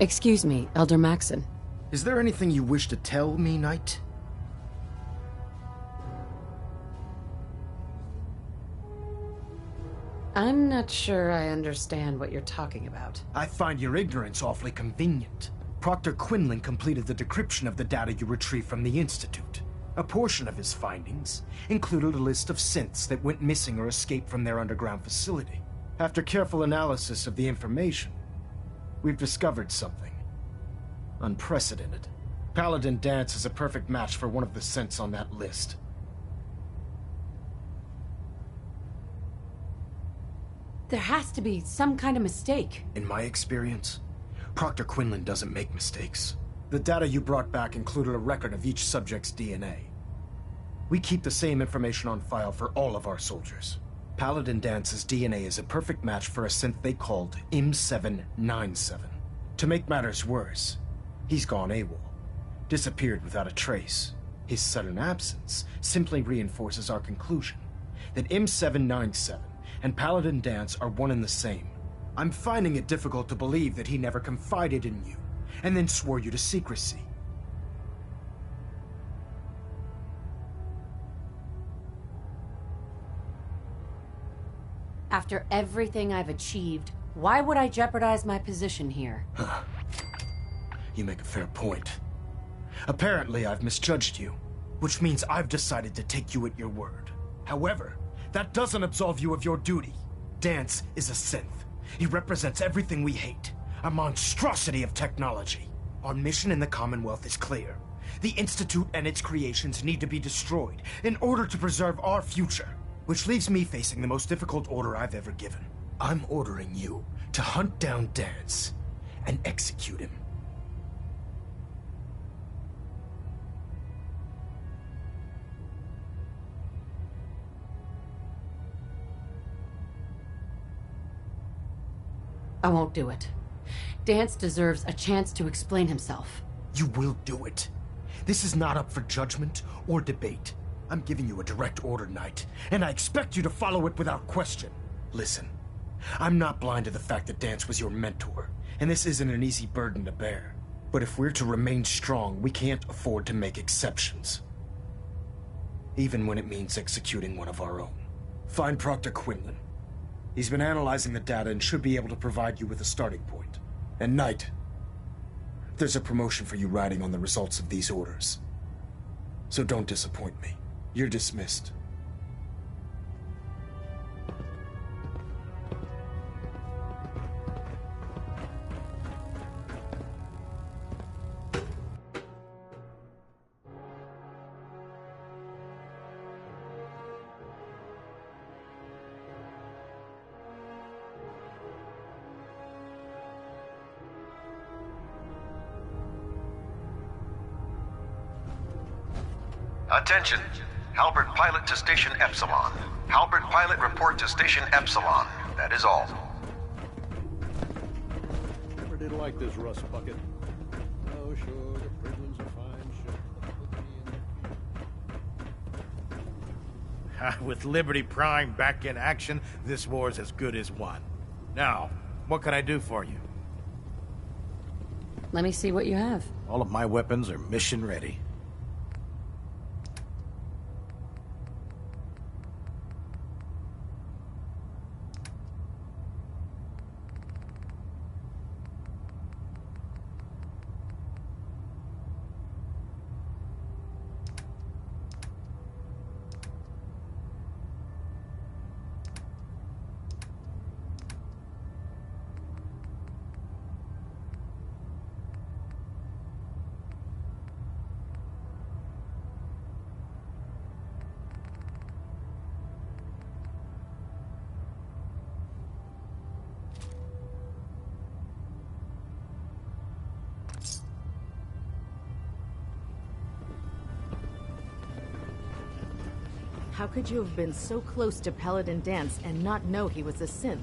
Excuse me, Elder Maxon. Is there anything you wish to tell me, Knight? I'm not sure I understand what you're talking about. I find your ignorance awfully convenient. Proctor Quinlan completed the decryption of the data you retrieved from the Institute. A portion of his findings included a list of synths that went missing or escaped from their underground facility. After careful analysis of the information, we've discovered something unprecedented. Paladin Dance is a perfect match for one of the synths on that list. There has to be some kind of mistake. In my experience, Proctor Quinlan doesn't make mistakes. The data you brought back included a record of each subject's DNA. We keep the same information on file for all of our soldiers. Paladin Dance's DNA is a perfect match for a synth they called M797. To make matters worse, he's gone AWOL, disappeared without a trace. His sudden absence simply reinforces our conclusion that M797 and Paladin Dance are one and the same. I'm finding it difficult to believe that he never confided in you, and then swore you to secrecy. After everything I've achieved, why would I jeopardize my position here? You make a fair point. Apparently, I've misjudged you, which means I've decided to take you at your word. However, that doesn't absolve you of your duty. Dance is a synth. He represents everything we hate, a monstrosity of technology. Our mission in the Commonwealth is clear. The Institute and its creations need to be destroyed in order to preserve our future, which leaves me facing the most difficult order I've ever given. I'm ordering you to hunt down Dance and execute him. I won't do it. Dance deserves a chance to explain himself. You will do it. This is not up for judgment or debate. I'm giving you a direct order, Knight, and I expect you to follow it without question. Listen, I'm not blind to the fact that Dance was your mentor, and this isn't an easy burden to bear. But if we're to remain strong, we can't afford to make exceptions. Even when it means executing one of our own. Find Proctor Quinlan. He's been analyzing the data and should be able to provide you with a starting point. And Knight, there's a promotion for you riding on the results of these orders. So don't disappoint me. You're dismissed. Attention! Halberd Pilot to Station Epsilon. Halberd Pilot report to Station Epsilon. That is all. Never did like this rust bucket. Oh, sure, the prison's a fine ship. With Liberty Prime back in action, this war's as good as won. Now, what can I do for you? Let me see what you have. All of my weapons are mission ready. How could you have been so close to Paladin Dance and not know he was a synth?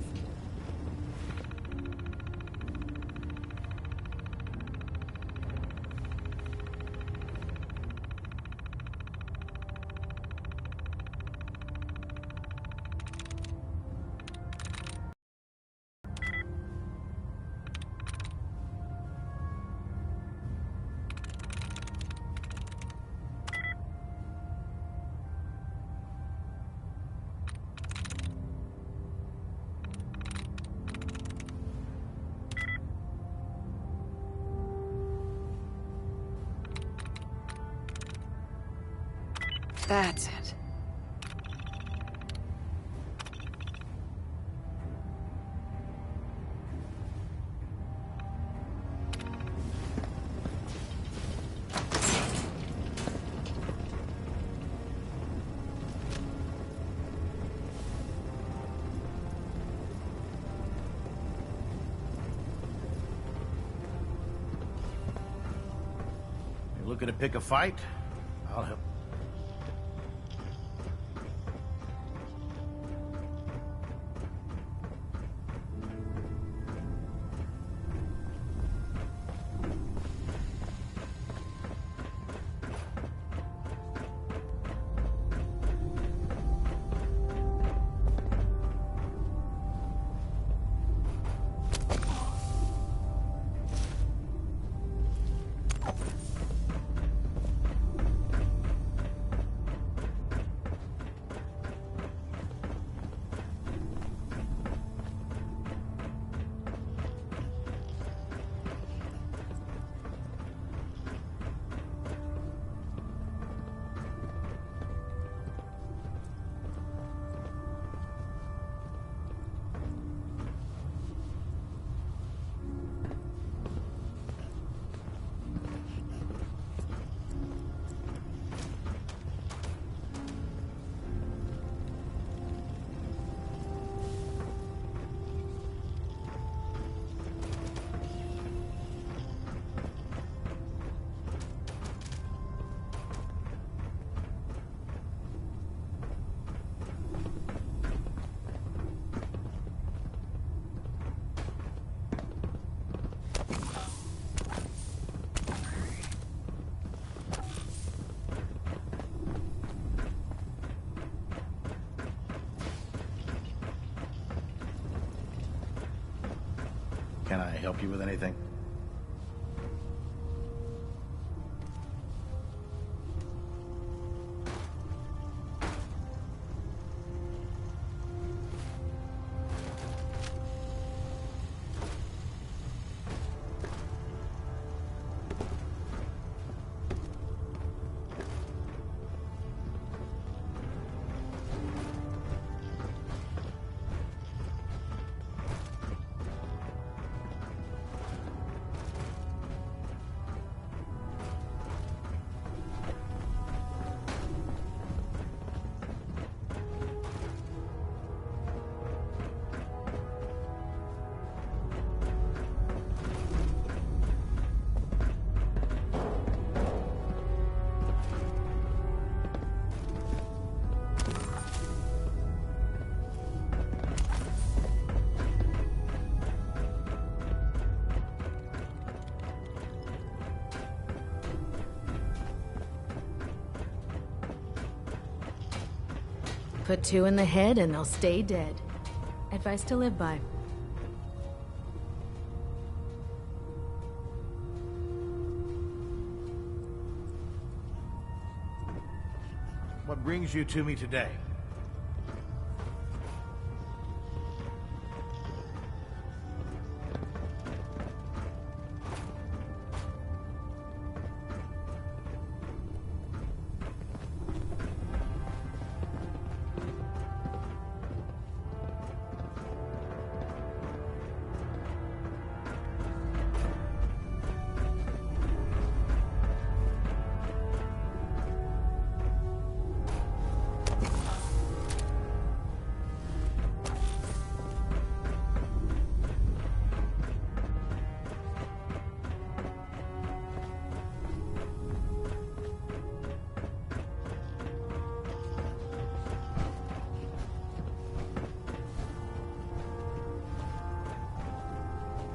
That's it. You looking to pick a fight? I'll help. Can I help you with anything? Put two in the head and they'll stay dead. Advice to live by. What brings you to me today?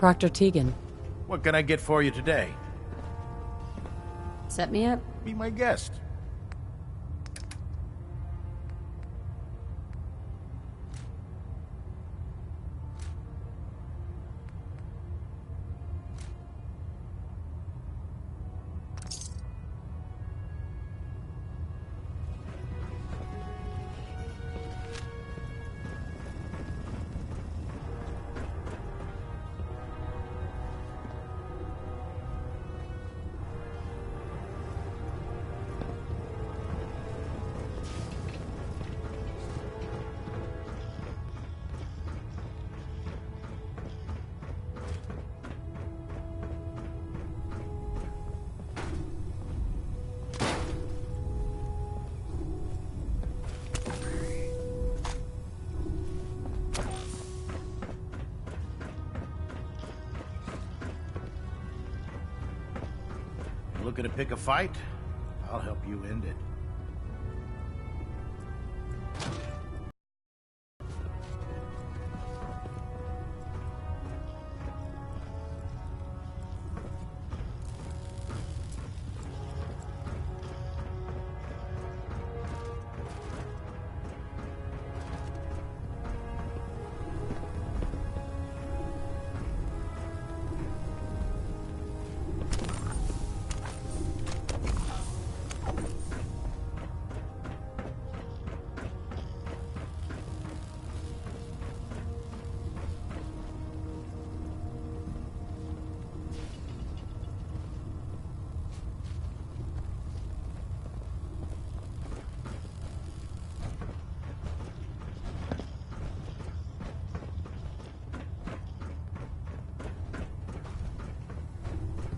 Proctor Tegan, What can I get for you today? set me up. Be my guest. Looking to pick a fight? I'll help you end it.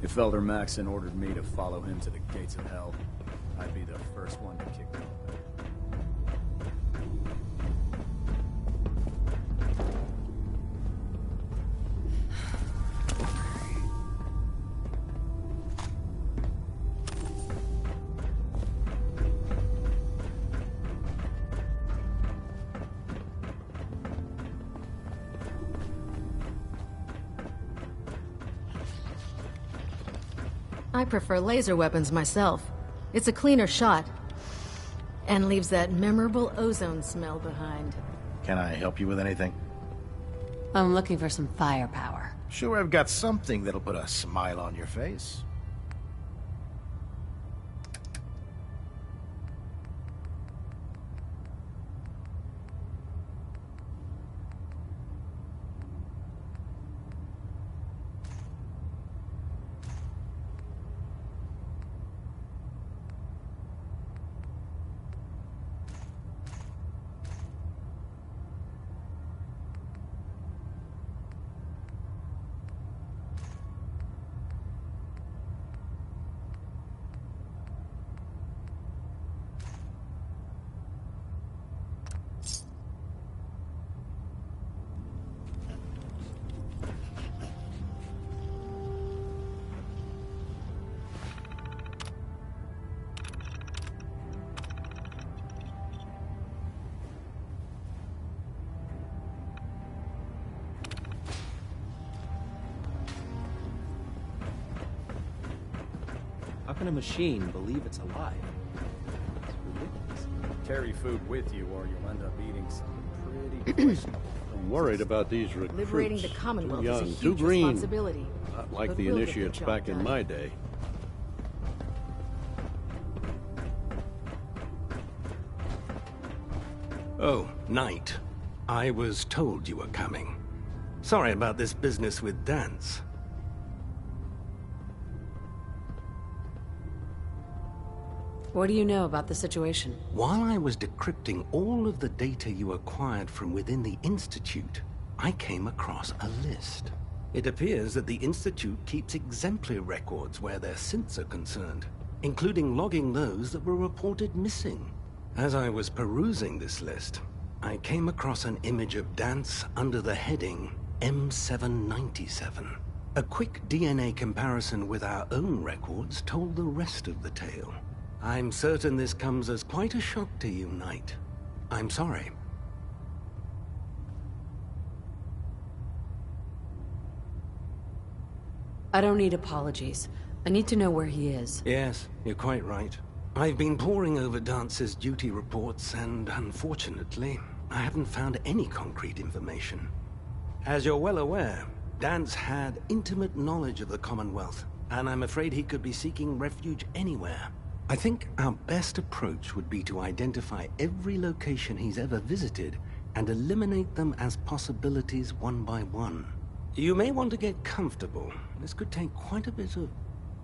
If Elder Maxon ordered me to follow him to the gates of hell, I'd be the first one to kick them open. I prefer laser weapons myself. It's a cleaner shot. And leaves that memorable ozone smell behind. Can I help you with anything? I'm looking for some firepower. Sure, I've got something that'll put a smile on your face. How can a machine believe it's alive? It's ridiculous. Carry food with you or you'll end up eating some pretty questionable. I'm worried about these recruits. Liberating the Commonwealth Too is a young, huge too green. responsibility. Not like But the we'll get the initiates job back in done. my day. Oh, Knight. I was told you were coming. Sorry about this business with Dance. What do you know about the situation? While I was decrypting all of the data you acquired from within the Institute, I came across a list. It appears that the Institute keeps exemplary records where their synths are concerned, including logging those that were reported missing. As I was perusing this list, I came across an image of Dance under the heading M797. A quick DNA comparison with our own records told the rest of the tale. I'm certain this comes as quite a shock to you, Knight. I'm sorry. I don't need apologies. I need to know where he is. Yes, you're quite right. I've been poring over Dance's duty reports, and unfortunately, I haven't found any concrete information. As you're well aware, Dance had intimate knowledge of the Commonwealth, and I'm afraid he could be seeking refuge anywhere. I think our best approach would be to identify every location he's ever visited and eliminate them as possibilities one by one. You may want to get comfortable. This could take quite a bit of...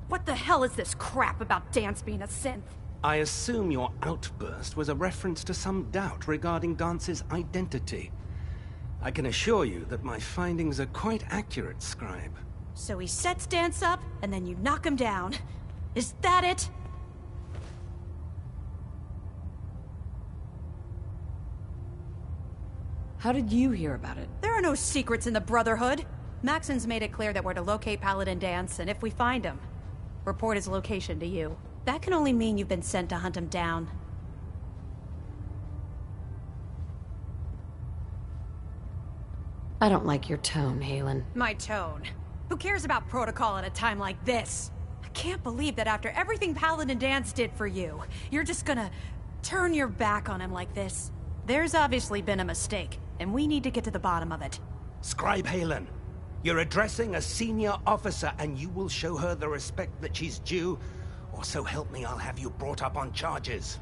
What the hell is this crap about Dance being a synth? I assume your outburst was a reference to some doubt regarding Dance's identity. I can assure you that my findings are quite accurate, Scribe. So he sets Dance up, and then you knock him down. Is that it? How did you hear about it? There are no secrets in the Brotherhood. Maxon's made it clear that we're to locate Paladin Dance, and if we find him, report his location to you. That can only mean you've been sent to hunt him down. I don't like your tone, Halen. My tone. Who cares about protocol at a time like this? I can't believe that after everything Paladin Dance did for you, you're just gonna turn your back on him like this. There's obviously been a mistake, and we need to get to the bottom of it. Scribe Halen, you're addressing a senior officer and you will show her the respect that she's due, or so help me, I'll have you brought up on charges.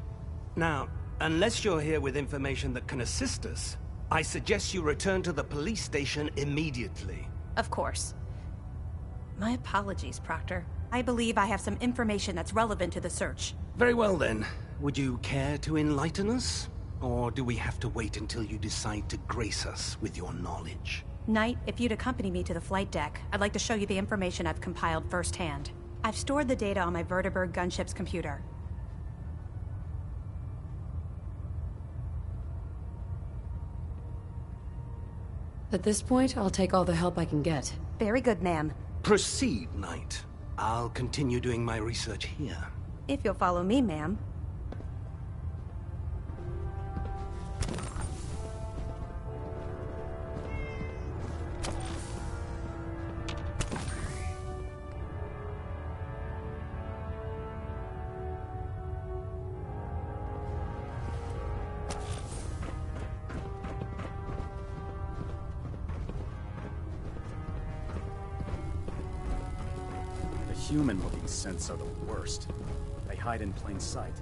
Now, unless you're here with information that can assist us, I suggest you return to the police station immediately. Of course. My apologies, Proctor. I believe I have some information that's relevant to the search. Very well then. Would you care to enlighten us? Or do we have to wait until you decide to grace us with your knowledge? Knight, if you'd accompany me to the flight deck, I'd like to show you the information I've compiled firsthand. I've stored the data on my Vertibird gunship's computer. At this point, I'll take all the help I can get. Very good, ma'am. Proceed, Knight. I'll continue doing my research here. If you'll follow me, ma'am. Human-looking synths are the worst. They hide in plain sight.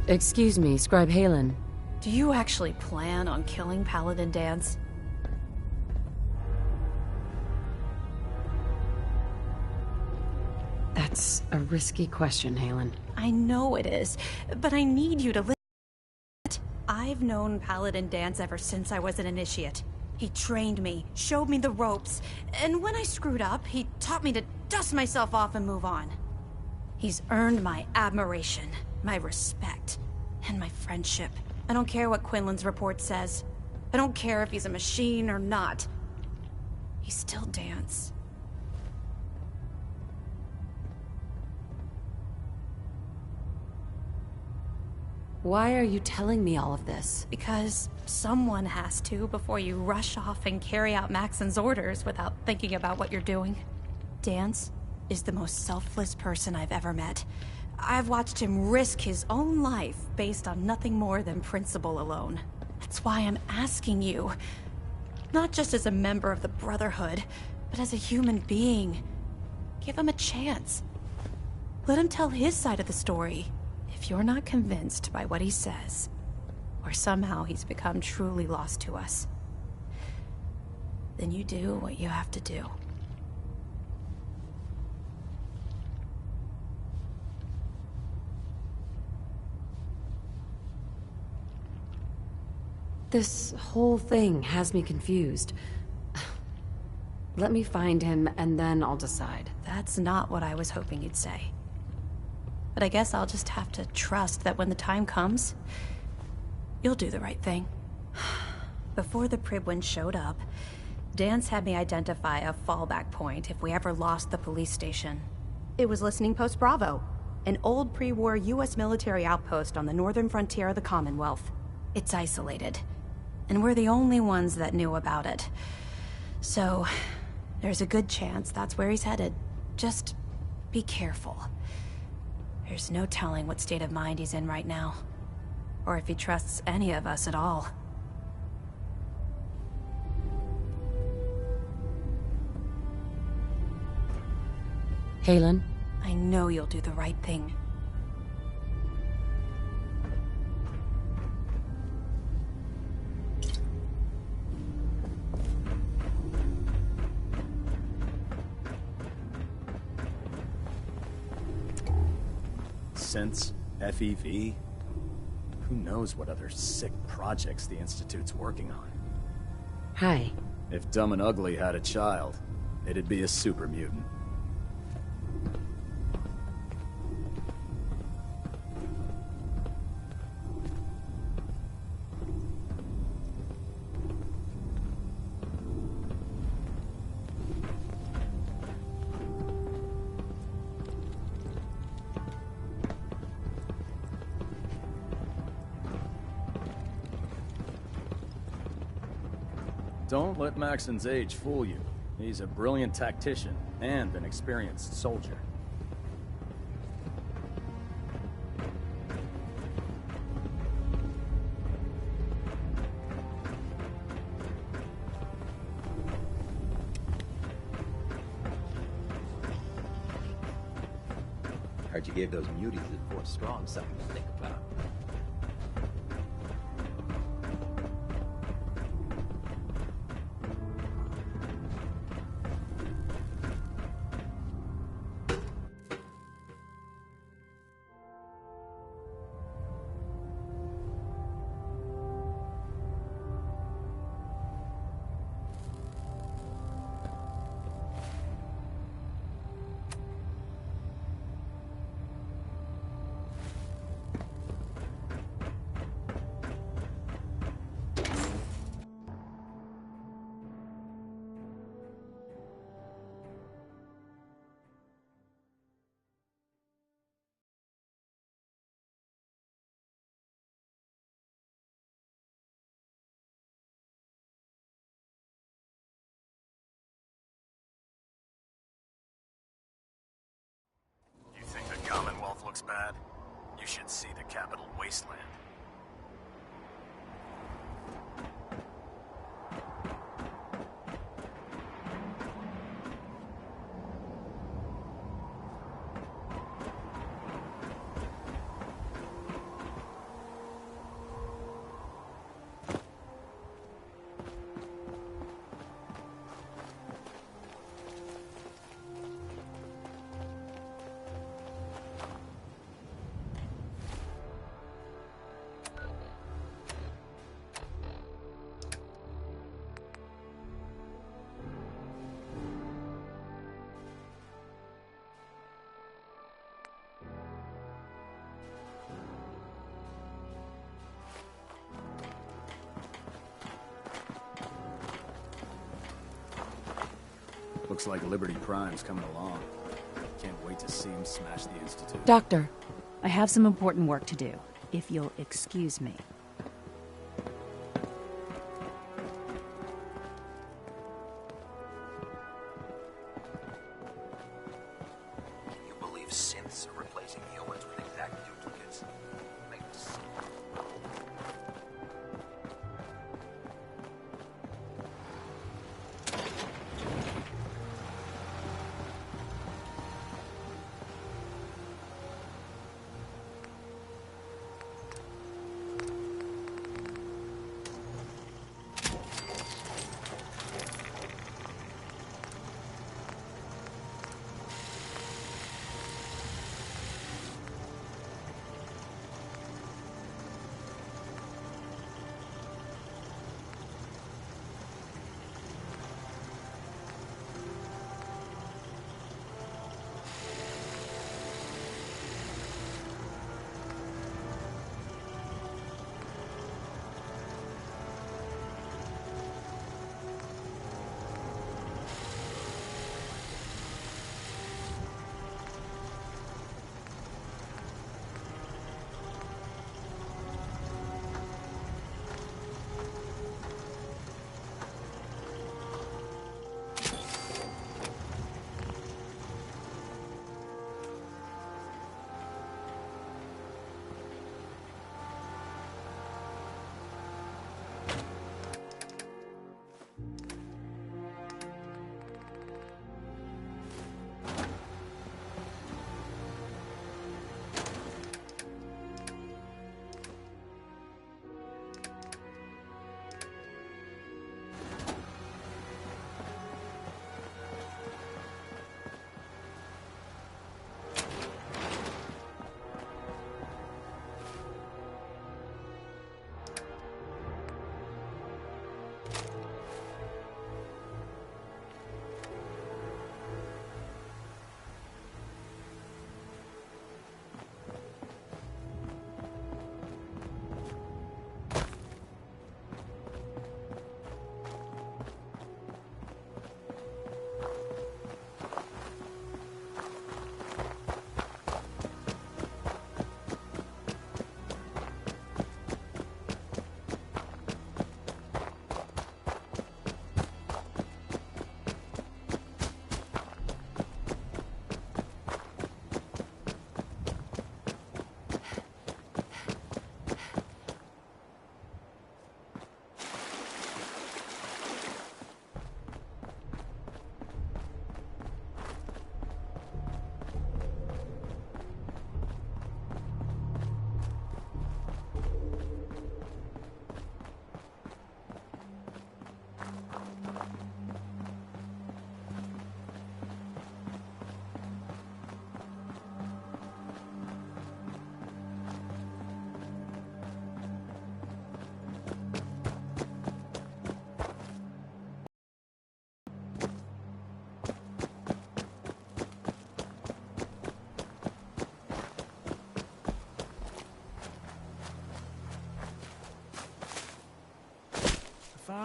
Excuse me, Scribe Halen. Do you actually plan on killing Paladin Dance? That's a risky question, Halen. I know it is, but I need you to listen. I've known Paladin Dance ever since I was an initiate. He trained me, showed me the ropes, and when I screwed up, he taught me to dust myself off and move on. He's earned my admiration, my respect, and my friendship. I don't care what Quinlan's report says. I don't care if he's a machine or not. He's still Dance. Why are you telling me all of this? Because someone has to before you rush off and carry out Maxon's orders without thinking about what you're doing. Dance is the most selfless person I've ever met. I've watched him risk his own life based on nothing more than principle alone. That's why I'm asking you. Not just as a member of the Brotherhood, but as a human being. Give him a chance. Let him tell his side of the story. If you're not convinced by what he says, or somehow he's become truly lost to us, then you do what you have to do. This whole thing has me confused. Let me find him, and then I'll decide. That's not what I was hoping you'd say. But I guess I'll just have to trust that when the time comes, you'll do the right thing. Before the Pribwin showed up, Dance had me identify a fallback point if we ever lost the police station. It was Listening Post Bravo, an old pre-war US military outpost on the northern frontier of the Commonwealth. It's isolated, and we're the only ones that knew about it. So, there's a good chance that's where he's headed. Just be careful. There's no telling what state of mind he's in right now, or if he trusts any of us at all. Halen? I know you'll do the right thing. Synths? FEV? Who knows what other sick projects the Institute's working on? Hi. If Dumb and Ugly had a child, it'd be a super mutant. Don't let Maxon's age fool you. He's a brilliant tactician and an experienced soldier. Heard you gave those muties at Fort Strong something to think about. You think the Commonwealth looks bad? You should see the capital wasteland. Looks like Liberty Prime's coming along. Can't wait to see him smash the Institute. Doctor. I have some important work to do, if you'll excuse me. Can you believe synths are replacing humans with exact duplicates? Makes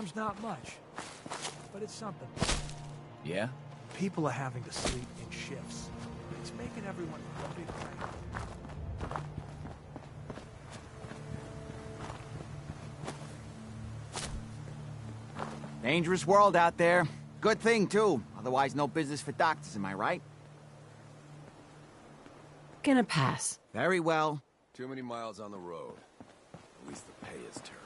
Time's not much, but it's something. Yeah? People are having to sleep in shifts. It's making everyone feel a big way. Dangerous world out there. Good thing, too. Otherwise, no business for doctors, am I right? Gonna pass. Very well. Too many miles on the road. At least the pay is terrible.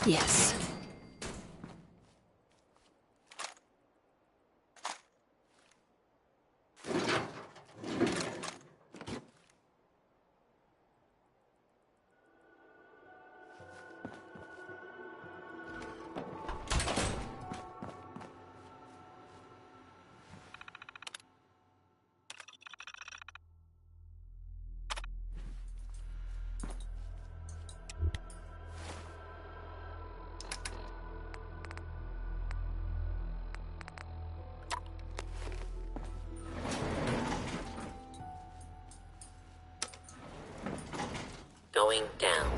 Yes. Going down.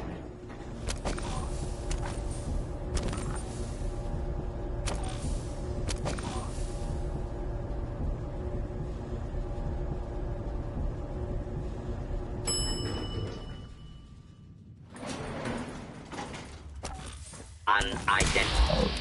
Unidentified.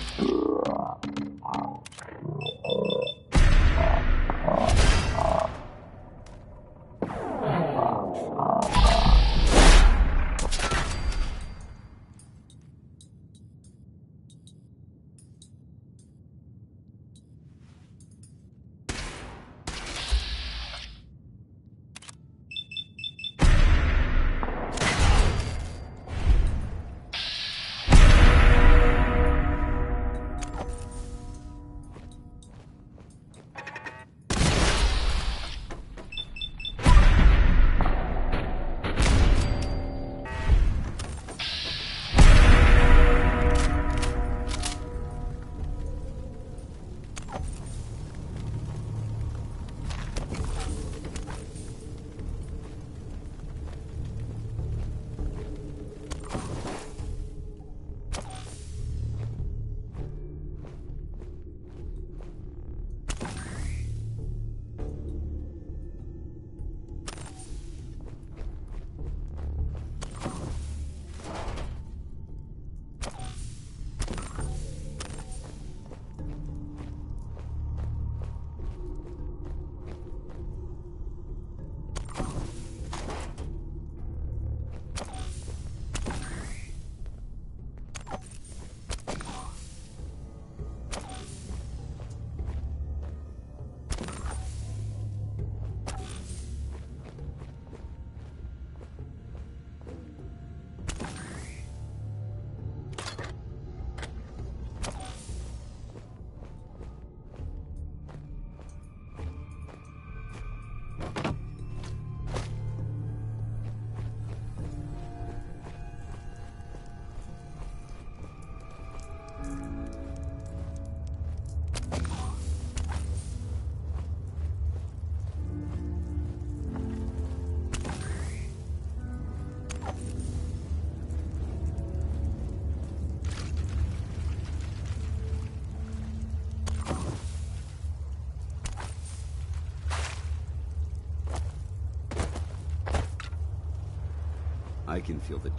I can feel the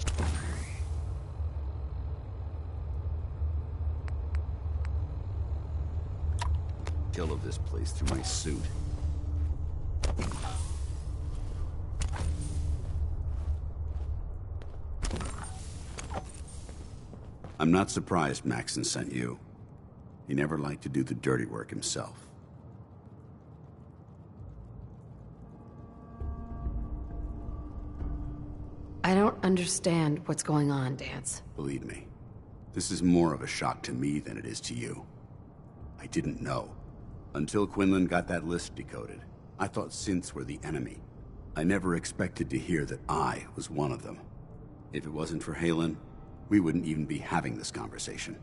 chill of this place through my suit. I'm not surprised Maxon sent you. He never liked to do the dirty work himself. I don't understand what's going on, Dance. Believe me, this is more of a shock to me than it is to you. I didn't know. Until Quinlan got that list decoded, I thought synths were the enemy. I never expected to hear that I was one of them. If it wasn't for Halen, we wouldn't even be having this conversation.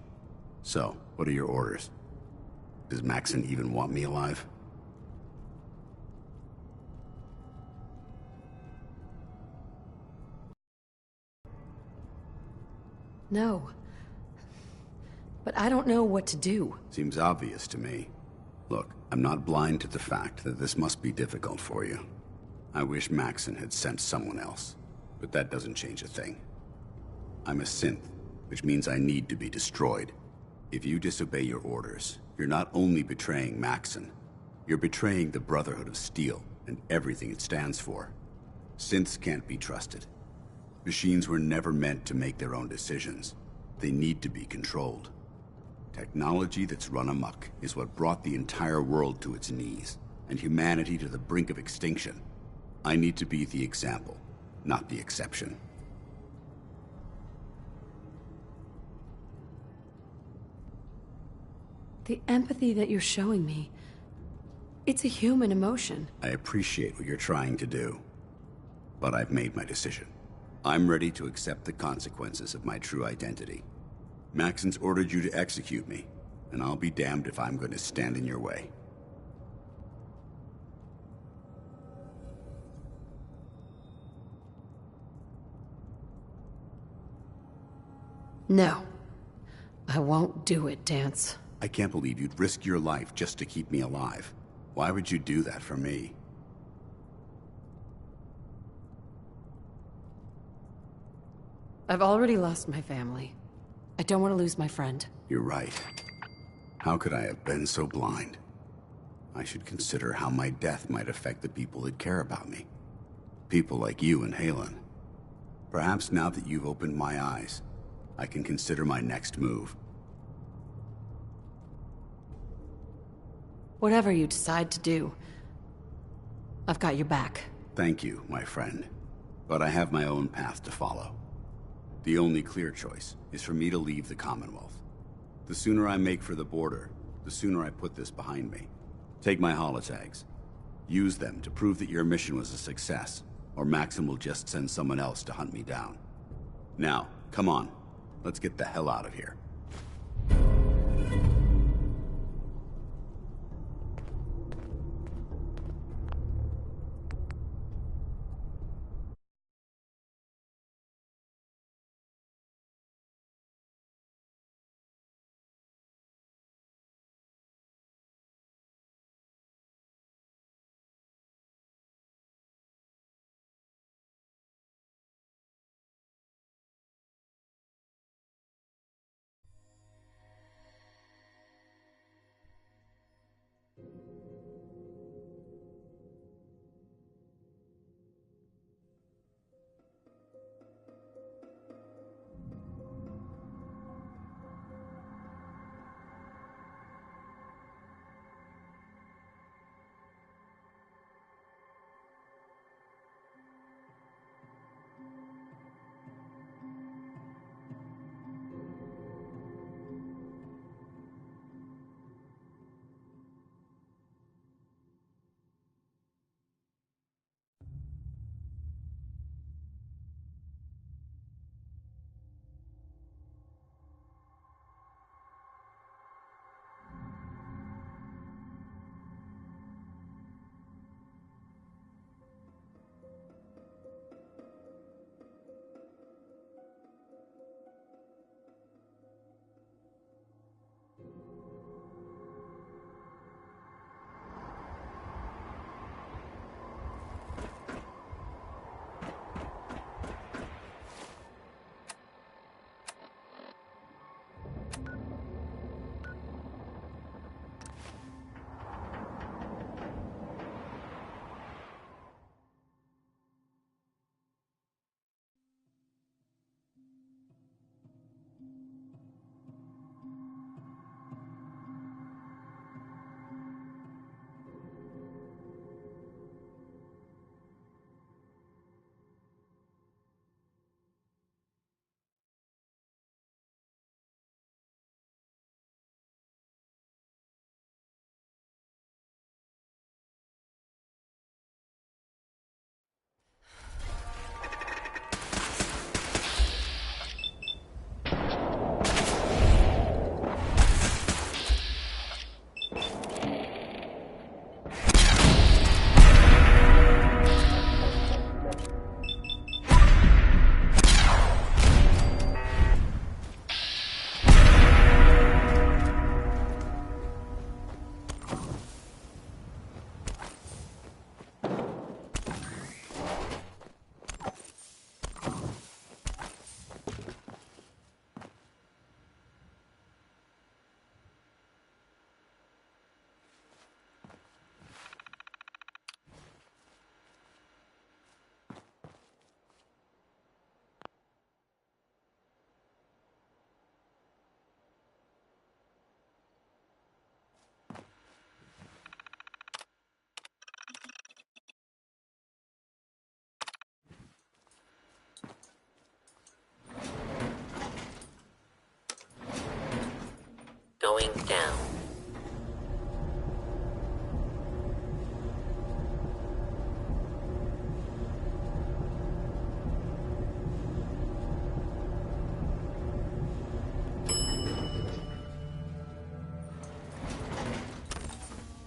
So, what are your orders? Does Maxon even want me alive? No. But I don't know what to do. Seems obvious to me. Look, I'm not blind to the fact that this must be difficult for you. I wish Maxon had sent someone else, but that doesn't change a thing. I'm a synth, which means I need to be destroyed. If you disobey your orders, you're not only betraying Maxon, you're betraying the Brotherhood of Steel and everything it stands for. Synths can't be trusted. Machines were never meant to make their own decisions. They need to be controlled. Technology that's run amok is what brought the entire world to its knees, and humanity to the brink of extinction. I need to be the example, not the exception. The empathy that you're showing me, it's a human emotion. I appreciate what you're trying to do, but I've made my decision. I'm ready to accept the consequences of my true identity. Maxon's ordered you to execute me, and I'll be damned if I'm going to stand in your way. No. I won't do it, Dance. I can't believe you'd risk your life just to keep me alive. Why would you do that for me? I've already lost my family. I don't want to lose my friend. You're right. How could I have been so blind? I should consider how my death might affect the people that care about me. People like you and Halen. Perhaps now that you've opened my eyes, I can consider my next move. Whatever you decide to do, I've got your back. Thank you, my friend. But I have my own path to follow. The only clear choice is for me to leave the Commonwealth. The sooner I make for the border, the sooner I put this behind me. Take my holotags. Use them to prove that your mission was a success, or Maxim will just send someone else to hunt me down. Now, come on. Let's get the hell out of here.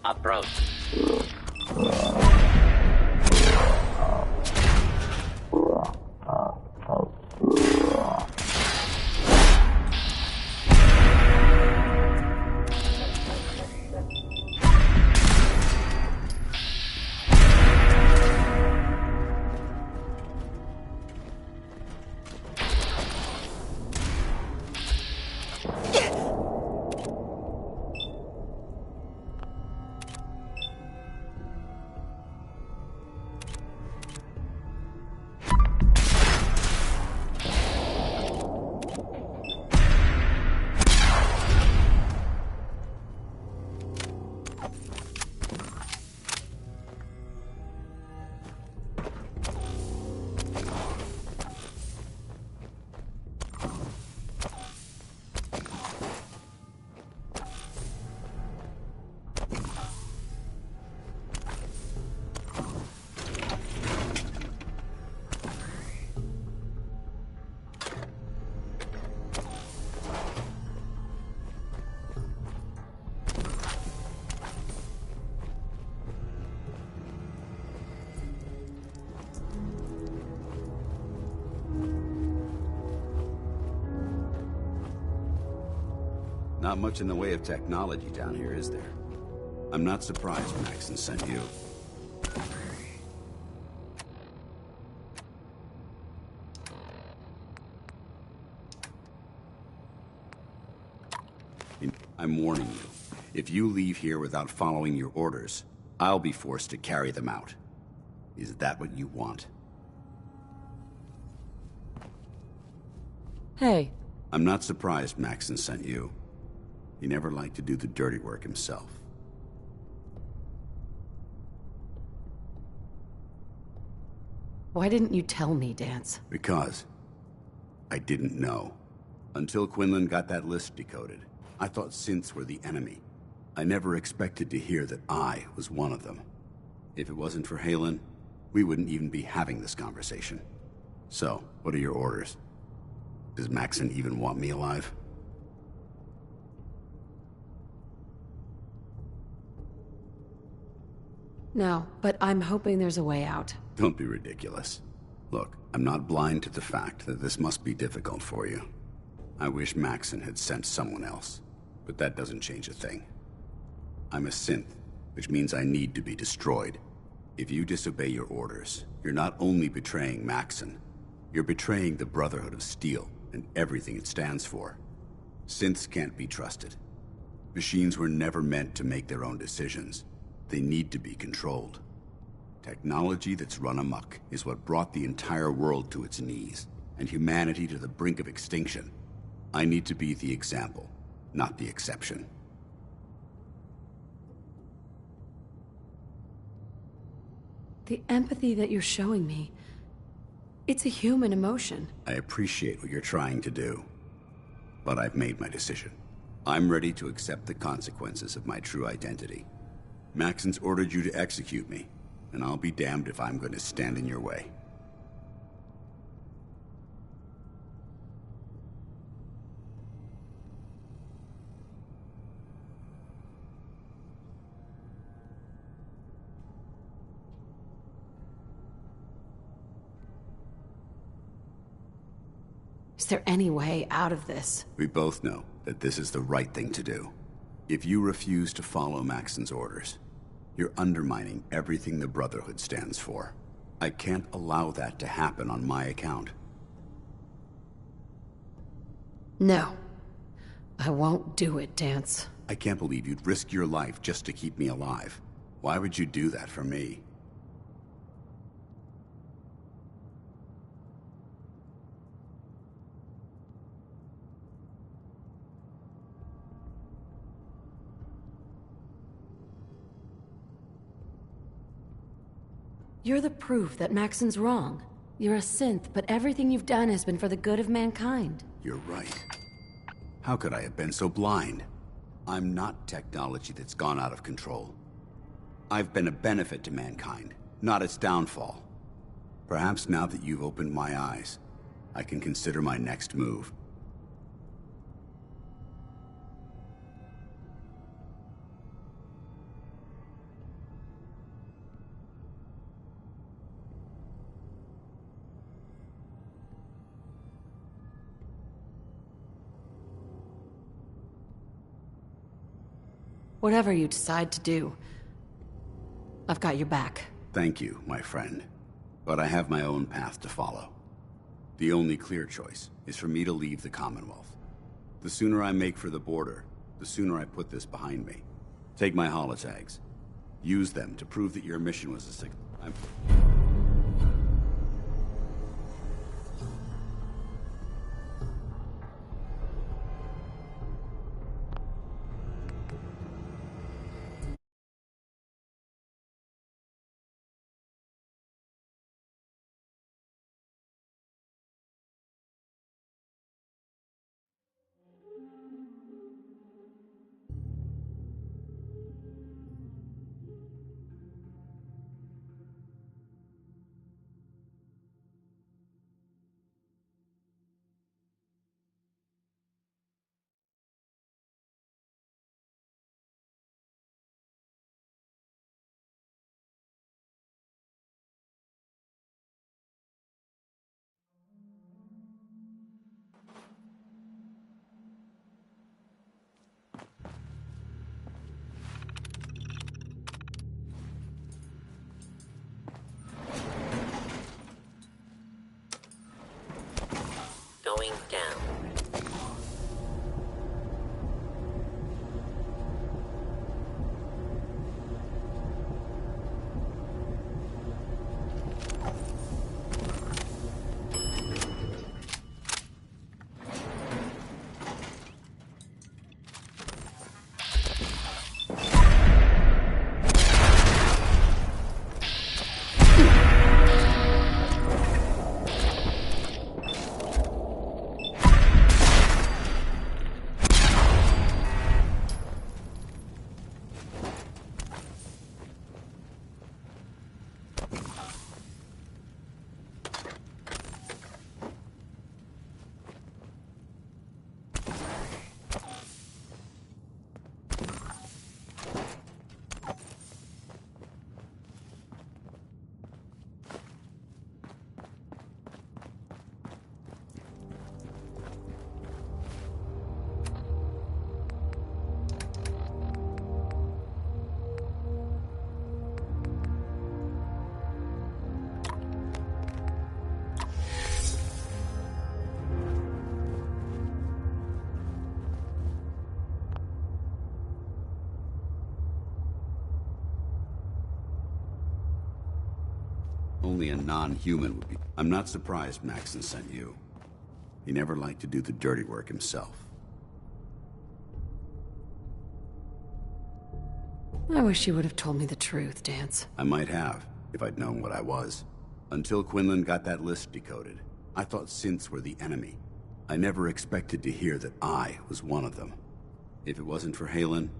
Approach. Not much in the way of technology down here, is there? I'm not surprised Maxon sent you. I'm warning you. If you leave here without following your orders, I'll be forced to carry them out. Is that what you want? Hey. I'm not surprised Maxon sent you. He never liked to do the dirty work himself. Why didn't you tell me, Dance? Because I didn't know. Until Quinlan got that list decoded, I thought synths were the enemy. I never expected to hear that I was one of them. If it wasn't for Halen, we wouldn't even be having this conversation. So, what are your orders? Does Maxon even want me alive? No, but I'm hoping there's a way out. Don't be ridiculous. Look, I'm not blind to the fact that this must be difficult for you. I wish Maxon had sent someone else, but that doesn't change a thing. I'm a synth, which means I need to be destroyed. If you disobey your orders, you're not only betraying Maxon, you're betraying the Brotherhood of Steel and everything it stands for. Synths can't be trusted. Machines were never meant to make their own decisions. They need to be controlled. Technology that's run amok is what brought the entire world to its knees, and humanity to the brink of extinction. I need to be the example, not the exception. The empathy that you're showing me, it's a human emotion. I appreciate what you're trying to do, but I've made my decision. I'm ready to accept the consequences of my true identity. Maxon's ordered you to execute me, and I'll be damned if I'm going to stand in your way. Is there any way out of this? We both know that this is the right thing to do. If you refuse to follow Maxon's orders, you're undermining everything the Brotherhood stands for. I can't allow that to happen on my account. No. I won't do it, Dance. I can't believe you'd risk your life just to keep me alive. Why would you do that for me? You're the proof that Maxon's wrong. You're a synth, but everything you've done has been for the good of mankind. You're right. How could I have been so blind? I'm not technology that's gone out of control. I've been a benefit to mankind, not its downfall. Perhaps now that you've opened my eyes, I can consider my next move. Whatever you decide to do, I've got your back. Thank you, my friend. But I have my own path to follow. The only clear choice is for me to leave the Commonwealth. The sooner I make for the border, the sooner I put this behind me. Take my holotags. Use them to prove that your mission was a success. Going down. Only a non-human would be. I'm not surprised Maxon sent you. He never liked to do the dirty work himself. I wish you would have told me the truth, Dance. I might have, if I'd known what I was. Until Quinlan got that list decoded, I thought synths were the enemy. I never expected to hear that I was one of them. If it wasn't for Halen,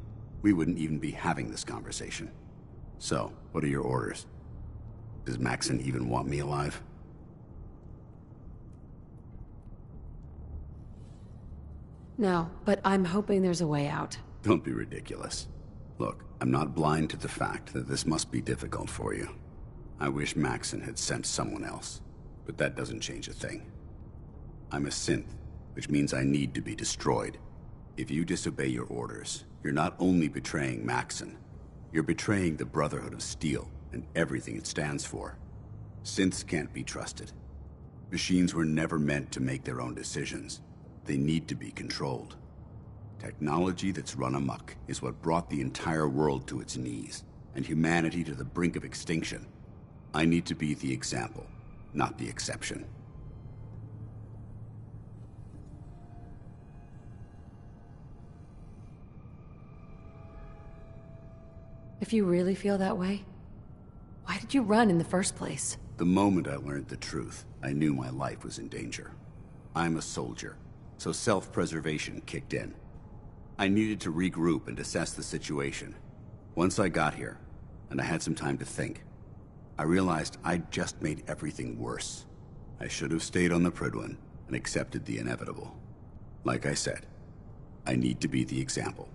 we wouldn't even be having this conversation. So, what are your orders? Does Maxon even want me alive? No, but I'm hoping there's a way out. Don't be ridiculous. Look, I'm not blind to the fact that this must be difficult for you. I wish Maxon had sent someone else, but that doesn't change a thing. I'm a synth, which means I need to be destroyed. If you disobey your orders, you're not only betraying Maxon, you're betraying the Brotherhood of Steel and everything it stands for. Synths can't be trusted. Machines were never meant to make their own decisions. They need to be controlled. Technology that's run amok is what brought the entire world to its knees, and humanity to the brink of extinction. I need to be the example, not the exception. If you really feel that way, why did you run in the first place? The moment I learned the truth, I knew my life was in danger. I'm a soldier, so self-preservation kicked in. I needed to regroup and assess the situation. Once I got here, and I had some time to think, I realized I'd just made everything worse. I should have stayed on the Prydwen and accepted the inevitable. Like I said, I need to be the example,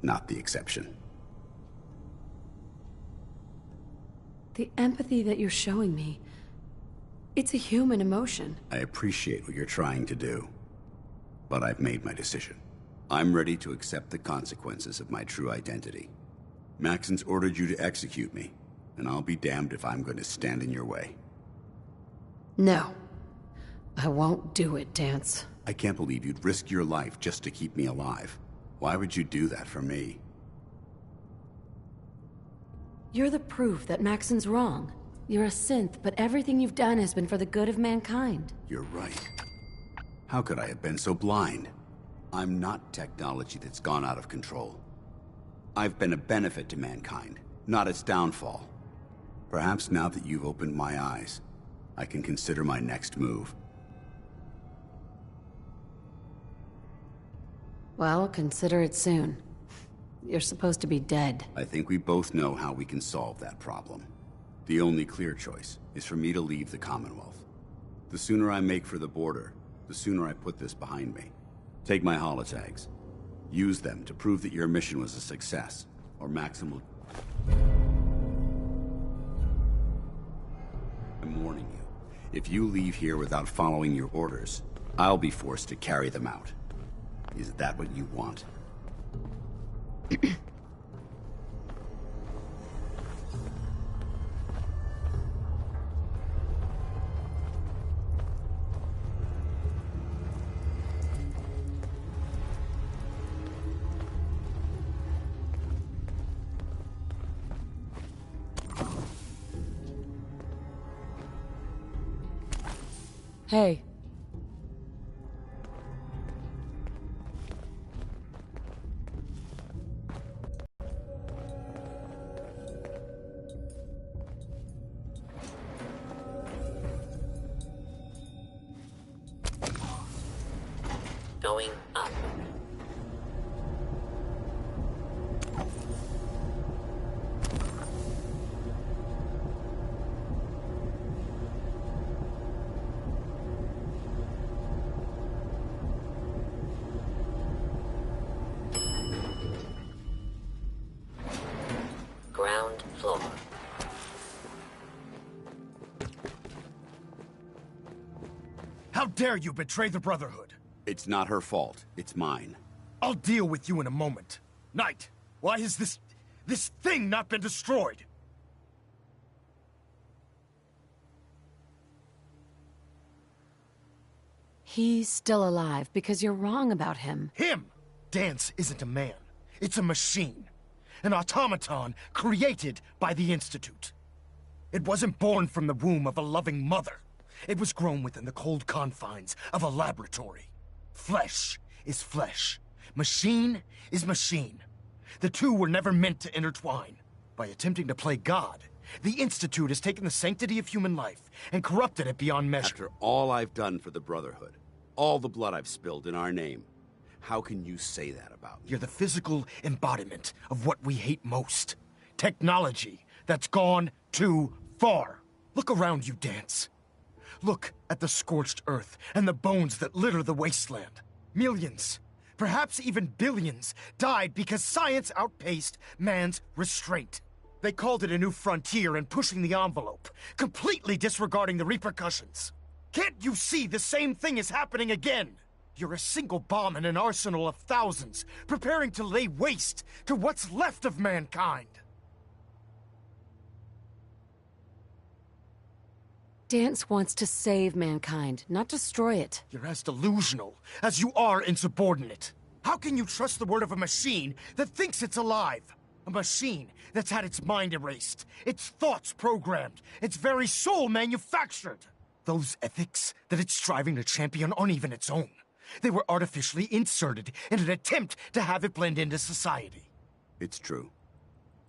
not the exception. The empathy that you're showing me, it's a human emotion. I appreciate what you're trying to do, but I've made my decision. I'm ready to accept the consequences of my true identity. Maxon's ordered you to execute me, and I'll be damned if I'm going to stand in your way. No. I won't do it, Dance. I can't believe you'd risk your life just to keep me alive. Why would you do that for me? You're the proof that Maxon's wrong. You're a synth, but everything you've done has been for the good of mankind. You're right. How could I have been so blind? I'm not technology that's gone out of control. I've been a benefit to mankind, not its downfall. Perhaps now that you've opened my eyes, I can consider my next move. Well, consider it soon. You're supposed to be dead. I think we both know how we can solve that problem. The only clear choice is for me to leave the Commonwealth. The sooner I make for the border, the sooner I put this behind me. Take my holotags. Use them to prove that your mission was a success, or Maxon will... I'm warning you. If you leave here without following your orders, I'll be forced to carry them out. Is that what you want? Hey. Going up. Ground floor. How dare you betray the Brotherhood? It's not her fault. It's mine. I'll deal with you in a moment. Knight, why has this thing not been destroyed? He's still alive because you're wrong about him. Him! Dance isn't a man. It's a machine. An automaton created by the Institute. It wasn't born from the womb of a loving mother. It was grown within the cold confines of a laboratory. Flesh is flesh. Machine is machine. The two were never meant to intertwine. By attempting to play God, the Institute has taken the sanctity of human life and corrupted it beyond measure. After all I've done for the Brotherhood, all the blood I've spilled in our name, how can you say that about me? You're the physical embodiment of what we hate most. Technology that's gone too far. Look around you, Dance. Look at the scorched earth and the bones that litter the wasteland. Millions, perhaps even billions, died because science outpaced man's restraint. They called it a new frontier and pushing the envelope, completely disregarding the repercussions. Can't you see the same thing is happening again? You're a single bomb in an arsenal of thousands, preparing to lay waste to what's left of mankind. Dance wants to save mankind, not destroy it. You're as delusional as you are insubordinate. How can you trust the word of a machine that thinks it's alive? A machine that's had its mind erased, its thoughts programmed, its very soul manufactured. Those ethics that it's striving to champion aren't even its own. They were artificially inserted in an attempt to have it blend into society. It's true.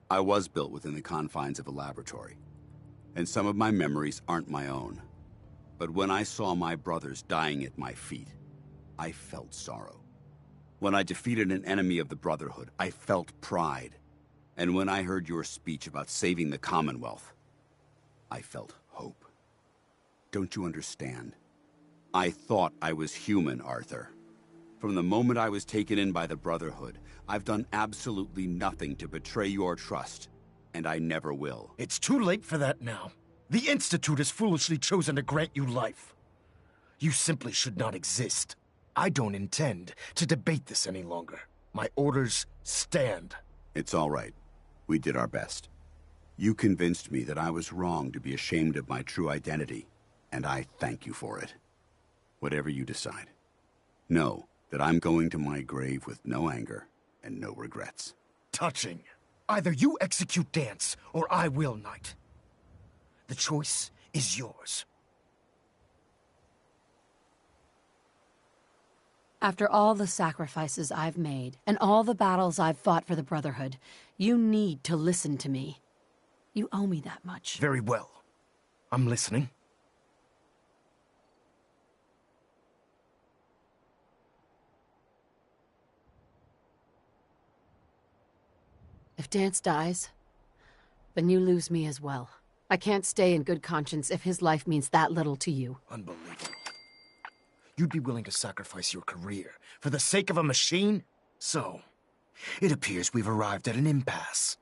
I was built within the confines of a laboratory. And some of my memories aren't my own. But when I saw my brothers dying at my feet, I felt sorrow. When I defeated an enemy of the Brotherhood, I felt pride. And when I heard your speech about saving the Commonwealth, I felt hope. Don't you understand? I thought I was human, Arthur. From the moment I was taken in by the Brotherhood, I've done absolutely nothing to betray your trust. And I never will. It's too late for that now. The Institute has foolishly chosen to grant you life. You simply should not exist. I don't intend to debate this any longer. My orders stand. It's all right. We did our best. You convinced me that I was wrong to be ashamed of my true identity, and I thank you for it. Whatever you decide. Know that I'm going to my grave with no anger and no regrets. Touching. Either you execute Dance, or I will, Knight. The choice is yours. After all the sacrifices I've made, and all the battles I've fought for the Brotherhood, you need to listen to me. You owe me that much. Very well. I'm listening. If Dance dies, then you lose me as well. I can't stay in good conscience if his life means that little to you. Unbelievable. You'd be willing to sacrifice your career for the sake of a machine? So, it appears we've arrived at an impasse.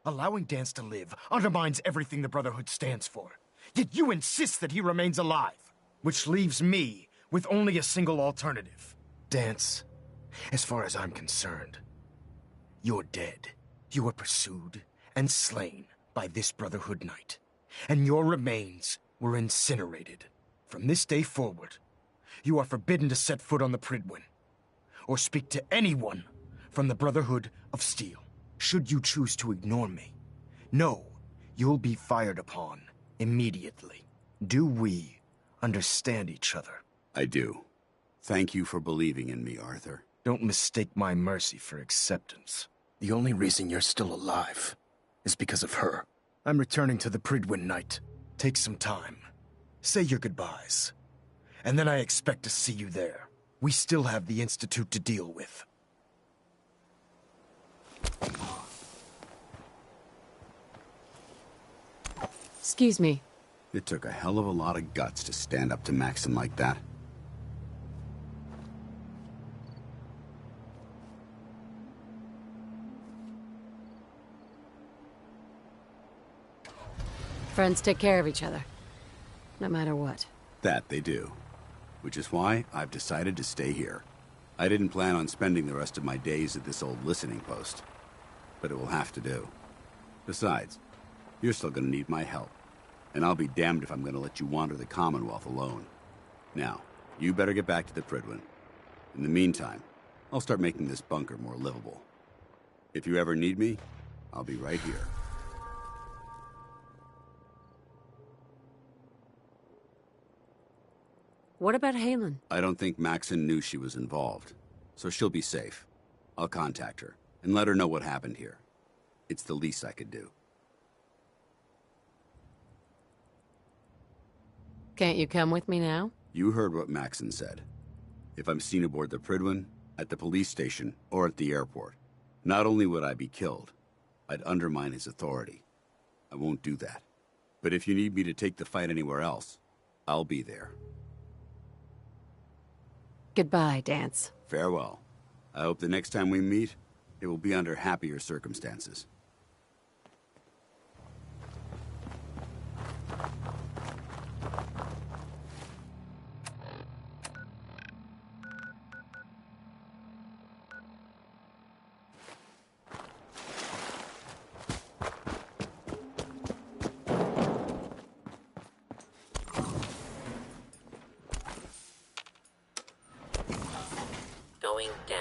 Allowing Dance to live undermines everything the Brotherhood stands for. Yet you insist that he remains alive, which leaves me with only a single alternative. Dance, as far as I'm concerned, you're dead. You were pursued and slain by this Brotherhood Knight, and your remains were incinerated. From this day forward, you are forbidden to set foot on the Prydwen, or speak to anyone from the Brotherhood of Steel. Should you choose to ignore me, know you'll be fired upon immediately. Do we understand each other? I do. Thank you for believing in me, Arthur. Don't mistake my mercy for acceptance. The only reason you're still alive is because of her. I'm returning to the Prydwen, Knight. Take some time. Say your goodbyes. And then I expect to see you there. We still have the Institute to deal with. Excuse me. It took a hell of a lot of guts to stand up to Maxim like that. Friends take care of each other, no matter what. That they do. Which is why I've decided to stay here. I didn't plan on spending the rest of my days at this old listening post, but it will have to do. Besides, you're still gonna need my help, and I'll be damned if I'm gonna let you wander the Commonwealth alone. Now, you better get back to the Prydwen. In the meantime, I'll start making this bunker more livable. If you ever need me, I'll be right here. What about Halen? I don't think Maxon knew she was involved, so she'll be safe. I'll contact her and let her know what happened here. It's the least I could do. Can't you come with me now? You heard what Maxon said. If I'm seen aboard the Prydwen, at the police station, or at the airport, not only would I be killed, I'd undermine his authority. I won't do that. But if you need me to take the fight anywhere else, I'll be there. Goodbye, Dance. Farewell. I hope the next time we meet, it will be under happier circumstances. Going down.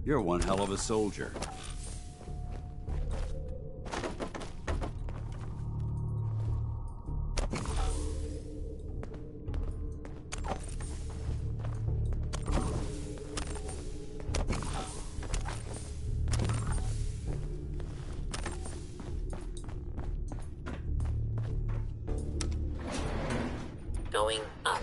You're one hell of a soldier. Going up.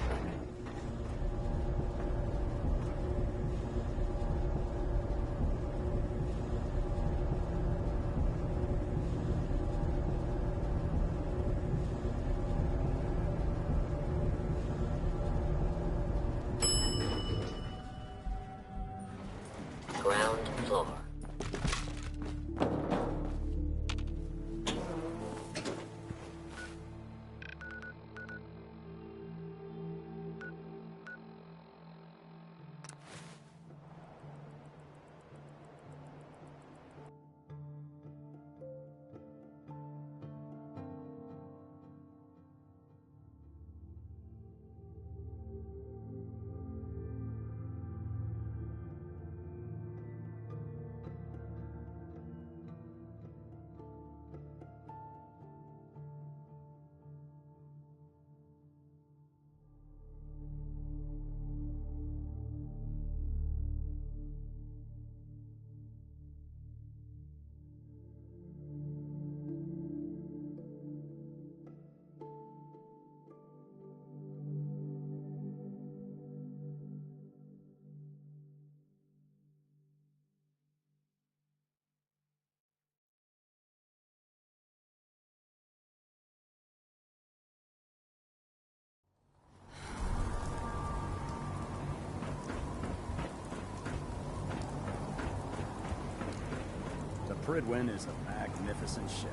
Pridwin is a magnificent ship.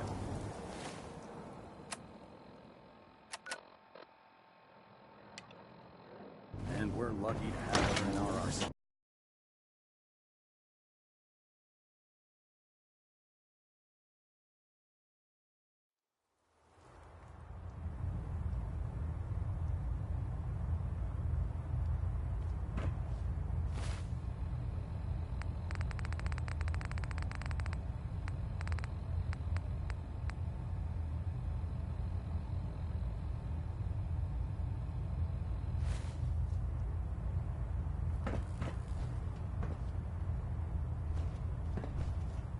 And we're lucky to have her in our arsenal.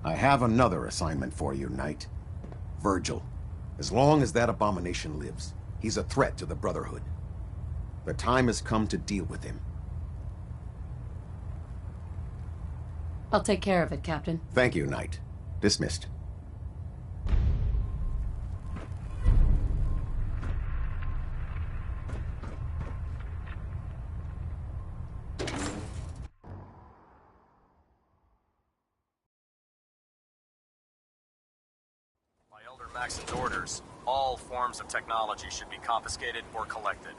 I have another assignment for you, Knight. Virgil. As long as that abomination lives, he's a threat to the Brotherhood. The time has come to deal with him. I'll take care of it, Captain. Thank you, Knight. Dismissed. Maxon's orders, all forms of technology should be confiscated or collected.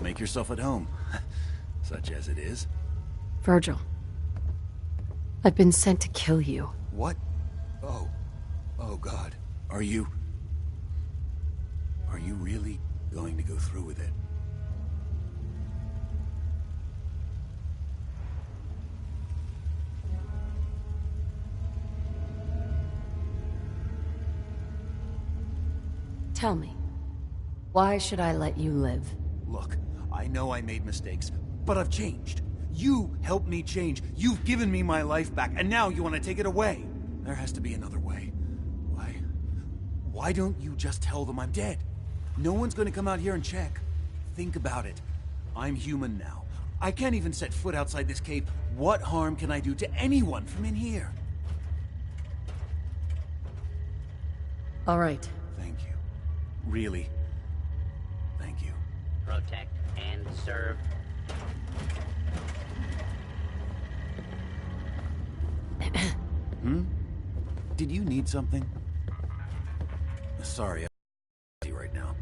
Make yourself at home, such as it is. Virgil. I've been sent to kill you. What? Oh. Oh, God. Are you really going to go through with it? Tell me, why should I let you live? Look, I know I made mistakes, but I've changed. You helped me change. You've given me my life back, and now you want to take it away. There has to be another way. Why don't you just tell them I'm dead? No one's going to come out here and check. Think about it. I'm human now. I can't even set foot outside this cave. What harm can I do to anyone from in here? All right. Thank you. Really. Thank you. Protect and serve. Did you need something? Sorry, I'm busy right now.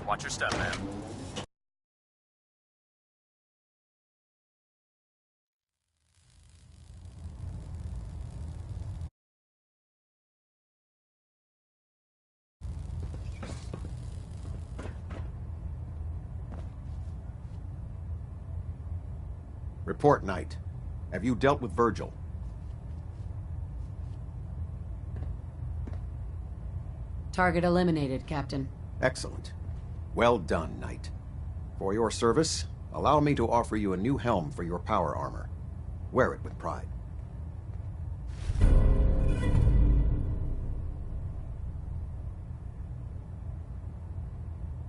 Watch your step, man. Report, Knight. Have you dealt with Virgil? Target eliminated, Captain. Excellent. Well done, Knight. For your service, allow me to offer you a new helm for your power armor. Wear it with pride.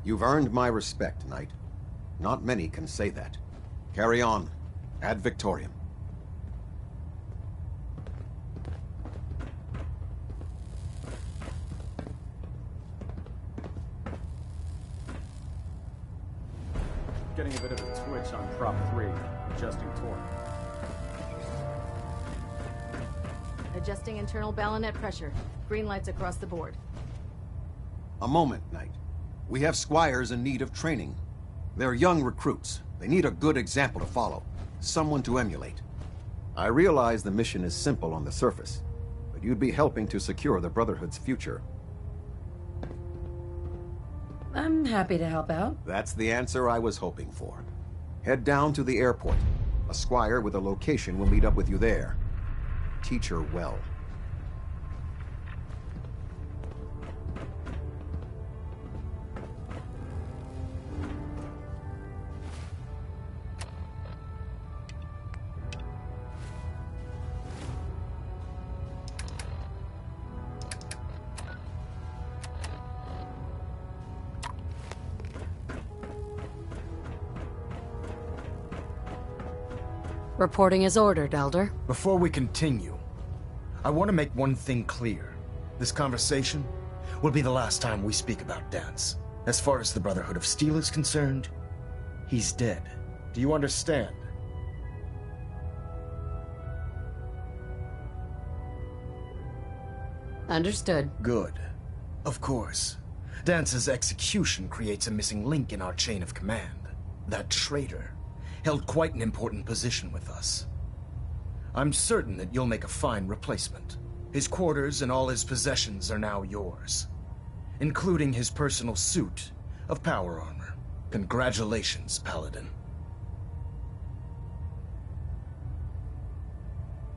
You've earned my respect, Knight. Not many can say that. Carry on. Ad Victoriam. Getting a bit of a twitch on prop 3, adjusting torque. Adjusting internal bayonet pressure. Green lights across the board. A moment, Knight. We have squires in need of training. They're young recruits. They need a good example to follow. Someone to emulate. I realize the mission is simple on the surface, but you'd be helping to secure the Brotherhood's future. I'm happy to help out. That's the answer I was hoping for. Head down to the airport. A squire with a location will meet up with you there. Teach her well. Reporting as ordered, Elder. Before we continue, I want to make one thing clear. This conversation will be the last time we speak about Dance. As far as the Brotherhood of Steel is concerned, he's dead. Do you understand? Understood. Good. Of course. Dance's execution creates a missing link in our chain of command. That traitor held quite an important position with us. I'm certain that you'll make a fine replacement. His quarters and all his possessions are now yours, including his personal suit of power armor. Congratulations, Paladin.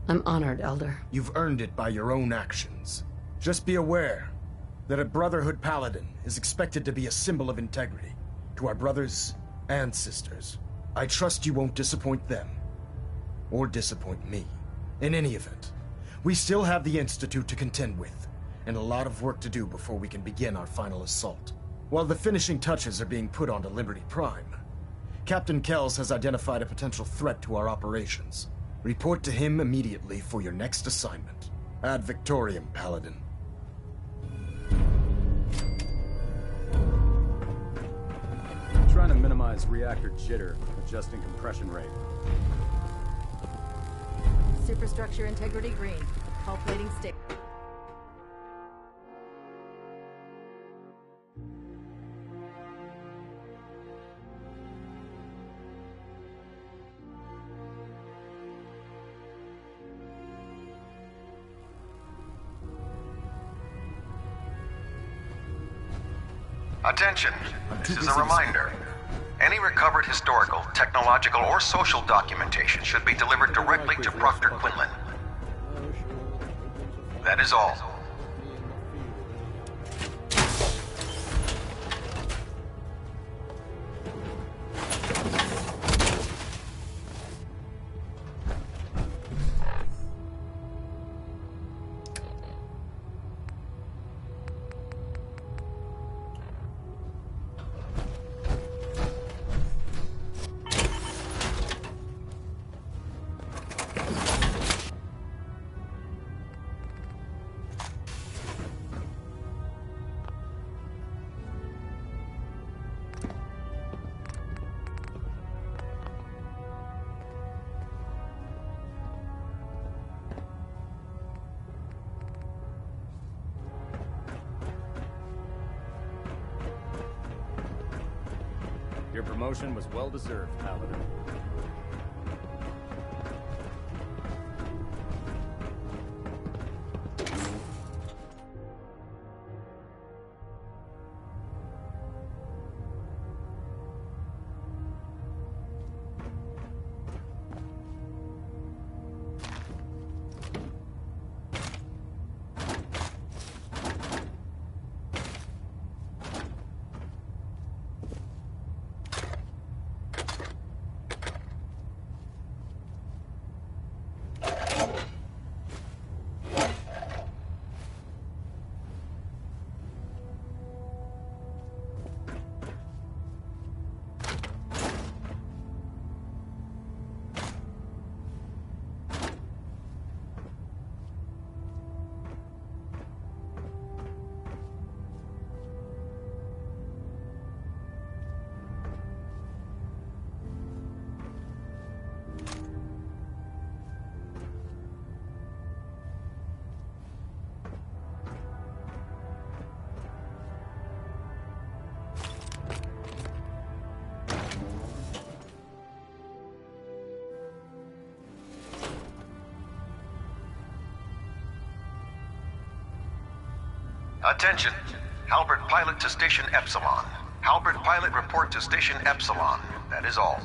I'm honored, Elder. You've earned it by your own actions. Just be aware that a Brotherhood Paladin is expected to be a symbol of integrity to our brothers and sisters. I trust you won't disappoint them, or disappoint me. In any event, we still have the Institute to contend with, and a lot of work to do before we can begin our final assault. While the finishing touches are being put onto Liberty Prime, Captain Kells has identified a potential threat to our operations. Report to him immediately for your next assignment. Ad Victoriam, Paladin. Trying to minimize reactor jitter, adjusting compression rate. Superstructure integrity green. Hull plating stick. Attention, this is a reminder. Any recovered historical, technological, or social documentation should be delivered directly to Proctor Quinlan. That is all. Your promotion was well deserved, Paladin. Attention. Halbert pilot to Station Epsilon. Halbert pilot report to Station Epsilon. That is all.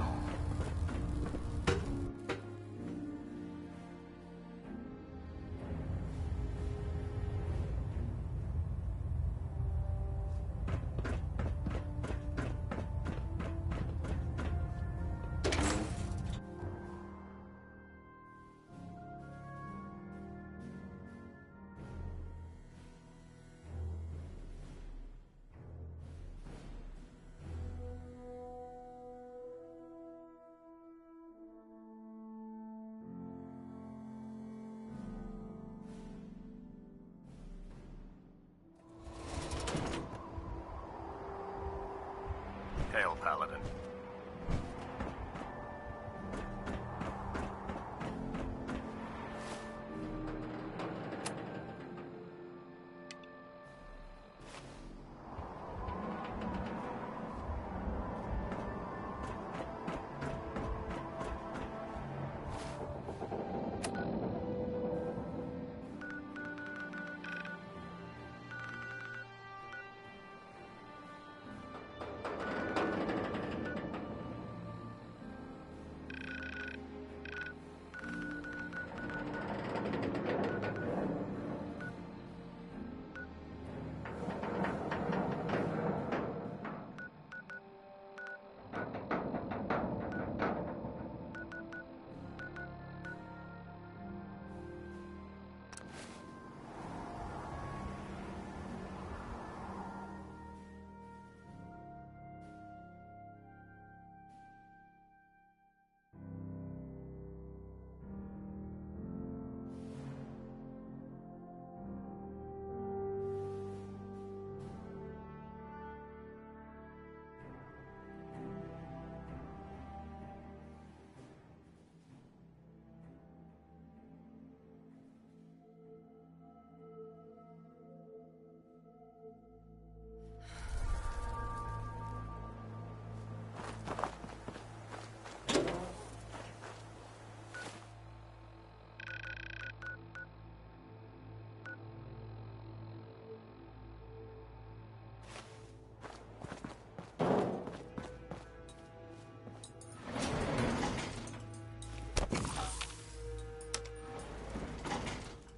Hail, Paladin.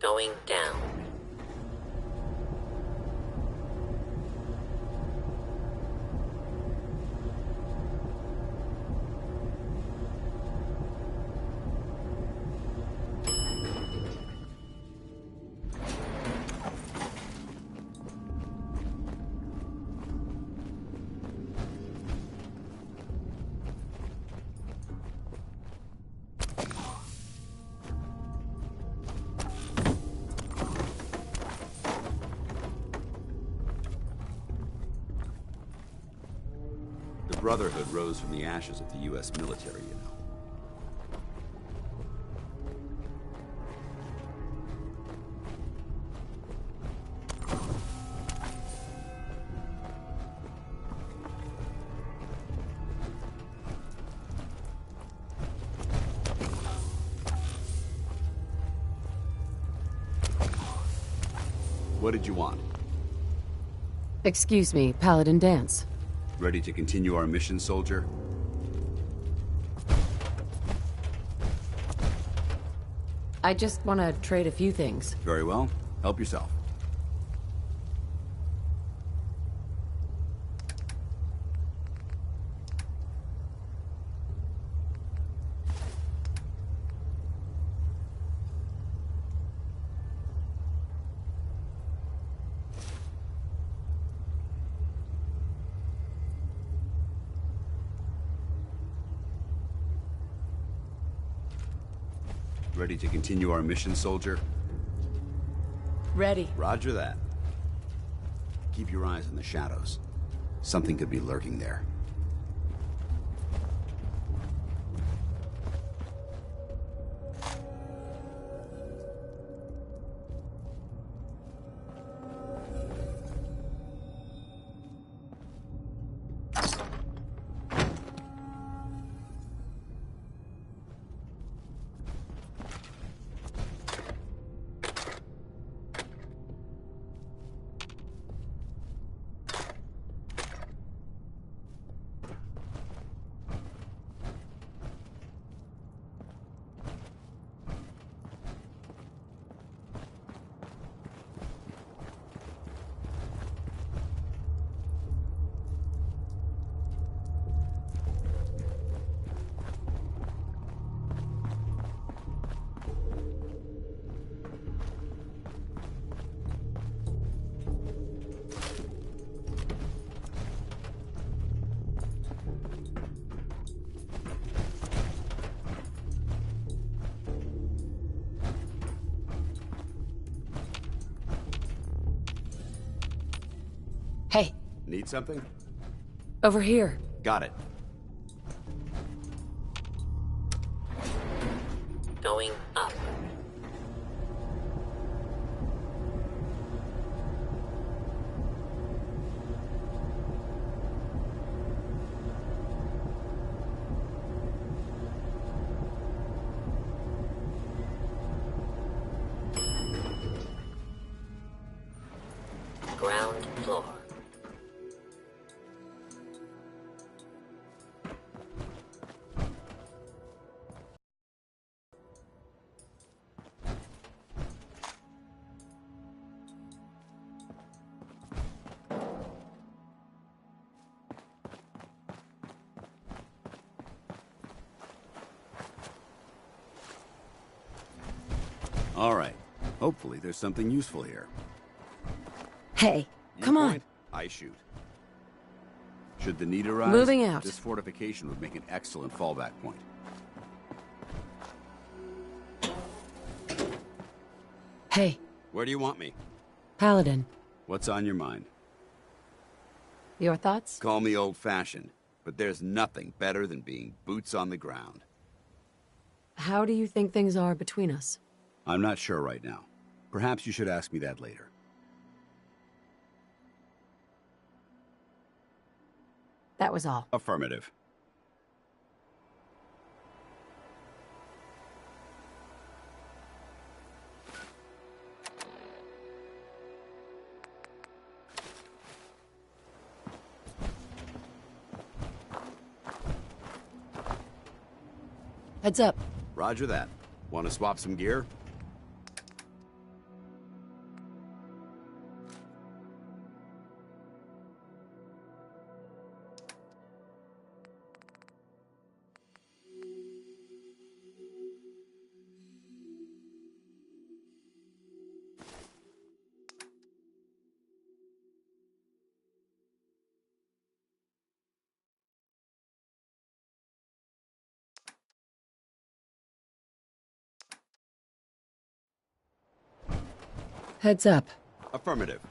Going down. The Brotherhood rose from the ashes of the U.S. military, you know. What did you want? Excuse me, Paladin Dance. Ready to continue our mission, soldier? I just want to trade a few things. Very well. Help yourself. Ready to continue our mission, soldier? Ready. Roger that. Keep your eyes on the shadows. Something could be lurking there. Hey. Need something? Over here. Got it. Going up. Ground floor. All right. Hopefully there's something useful here. Hey, come on. I shoot. Should the need arise, Moving out. This fortification would make an excellent fallback point. Hey. Where do you want me? Paladin. What's on your mind? Your thoughts? Call me old-fashioned, but there's nothing better than being boots on the ground. How do you think things are between us? I'm not sure right now. Perhaps you should ask me that later. That was all. Affirmative. Heads up. Roger that. Want to swap some gear? Heads up. Affirmative.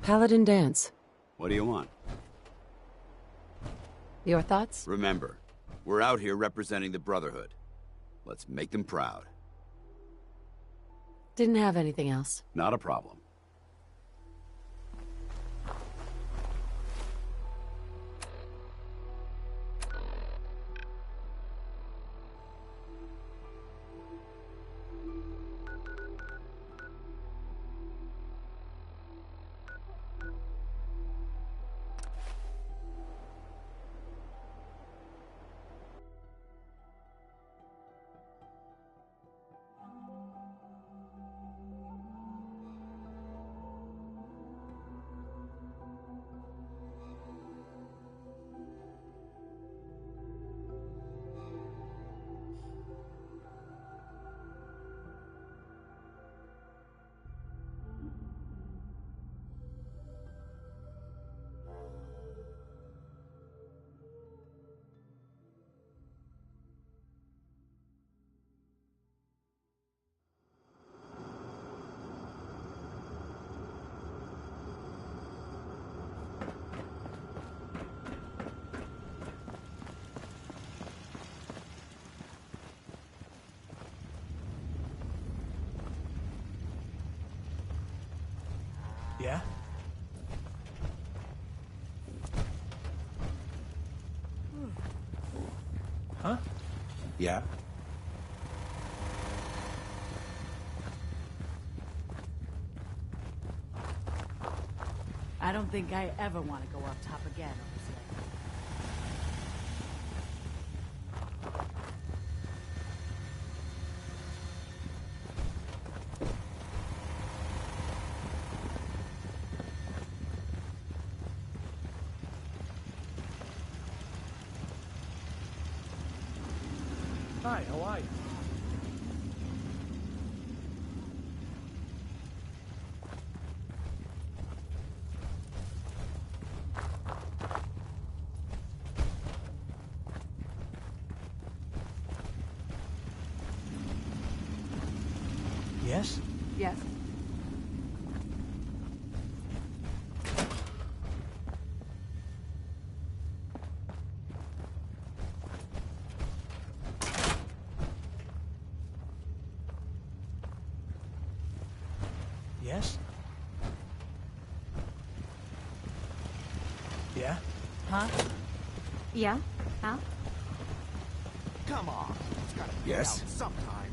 Paladin Dance. What do you want? Your thoughts? Remember, we're out here representing the Brotherhood. Let's make them proud. Didn't have anything else. Not a problem. Yeah? Huh? Yeah? I don't think I ever want to go up top again, Overseer. Hi, how are you? Yes? Yes? Yes? Yeah? Huh? Yeah? Huh? Come on. It's gotta be Yes? out sometime.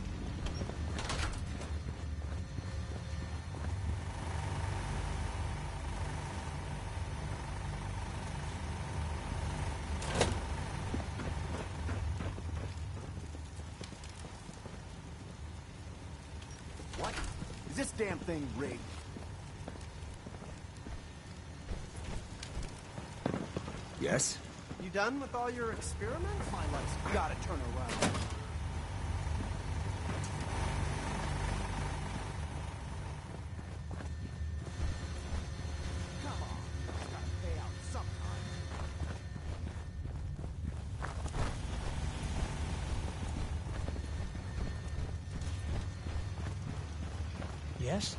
What? Is this damn thing rigged? Yes? You done with all your experiments? My life's gotta turn around. Come on. It's gotta pay out sometime. Yes?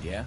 Yeah?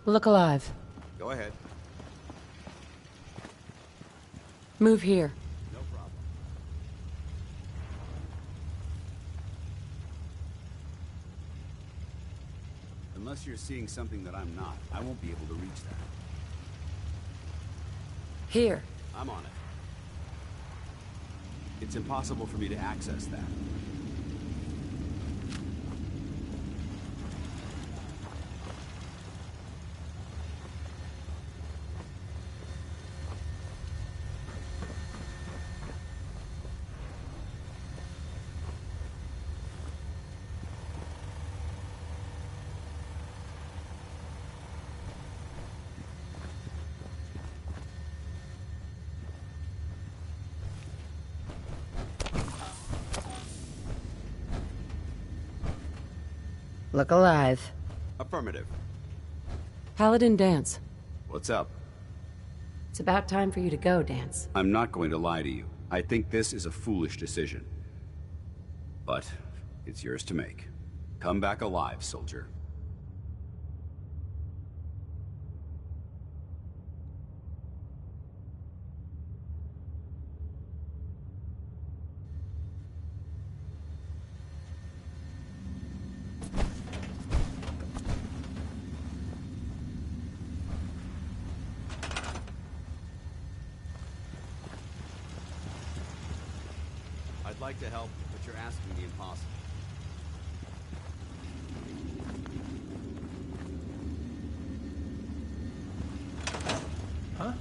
Look alive. Go ahead. Move here. No problem. Unless Unless you're seeing something that I'm not, I won't be able to reach that. Here. I'm on it. It's impossible for me to access that. Look alive. Affirmative. Paladin, Dance. What's up? It's about time for you to go, Dance. I'm not going to lie to you. I think this is a foolish decision. But it's yours to make. Come back alive, soldier. I'd like to help, but you're asking the impossible. Huh?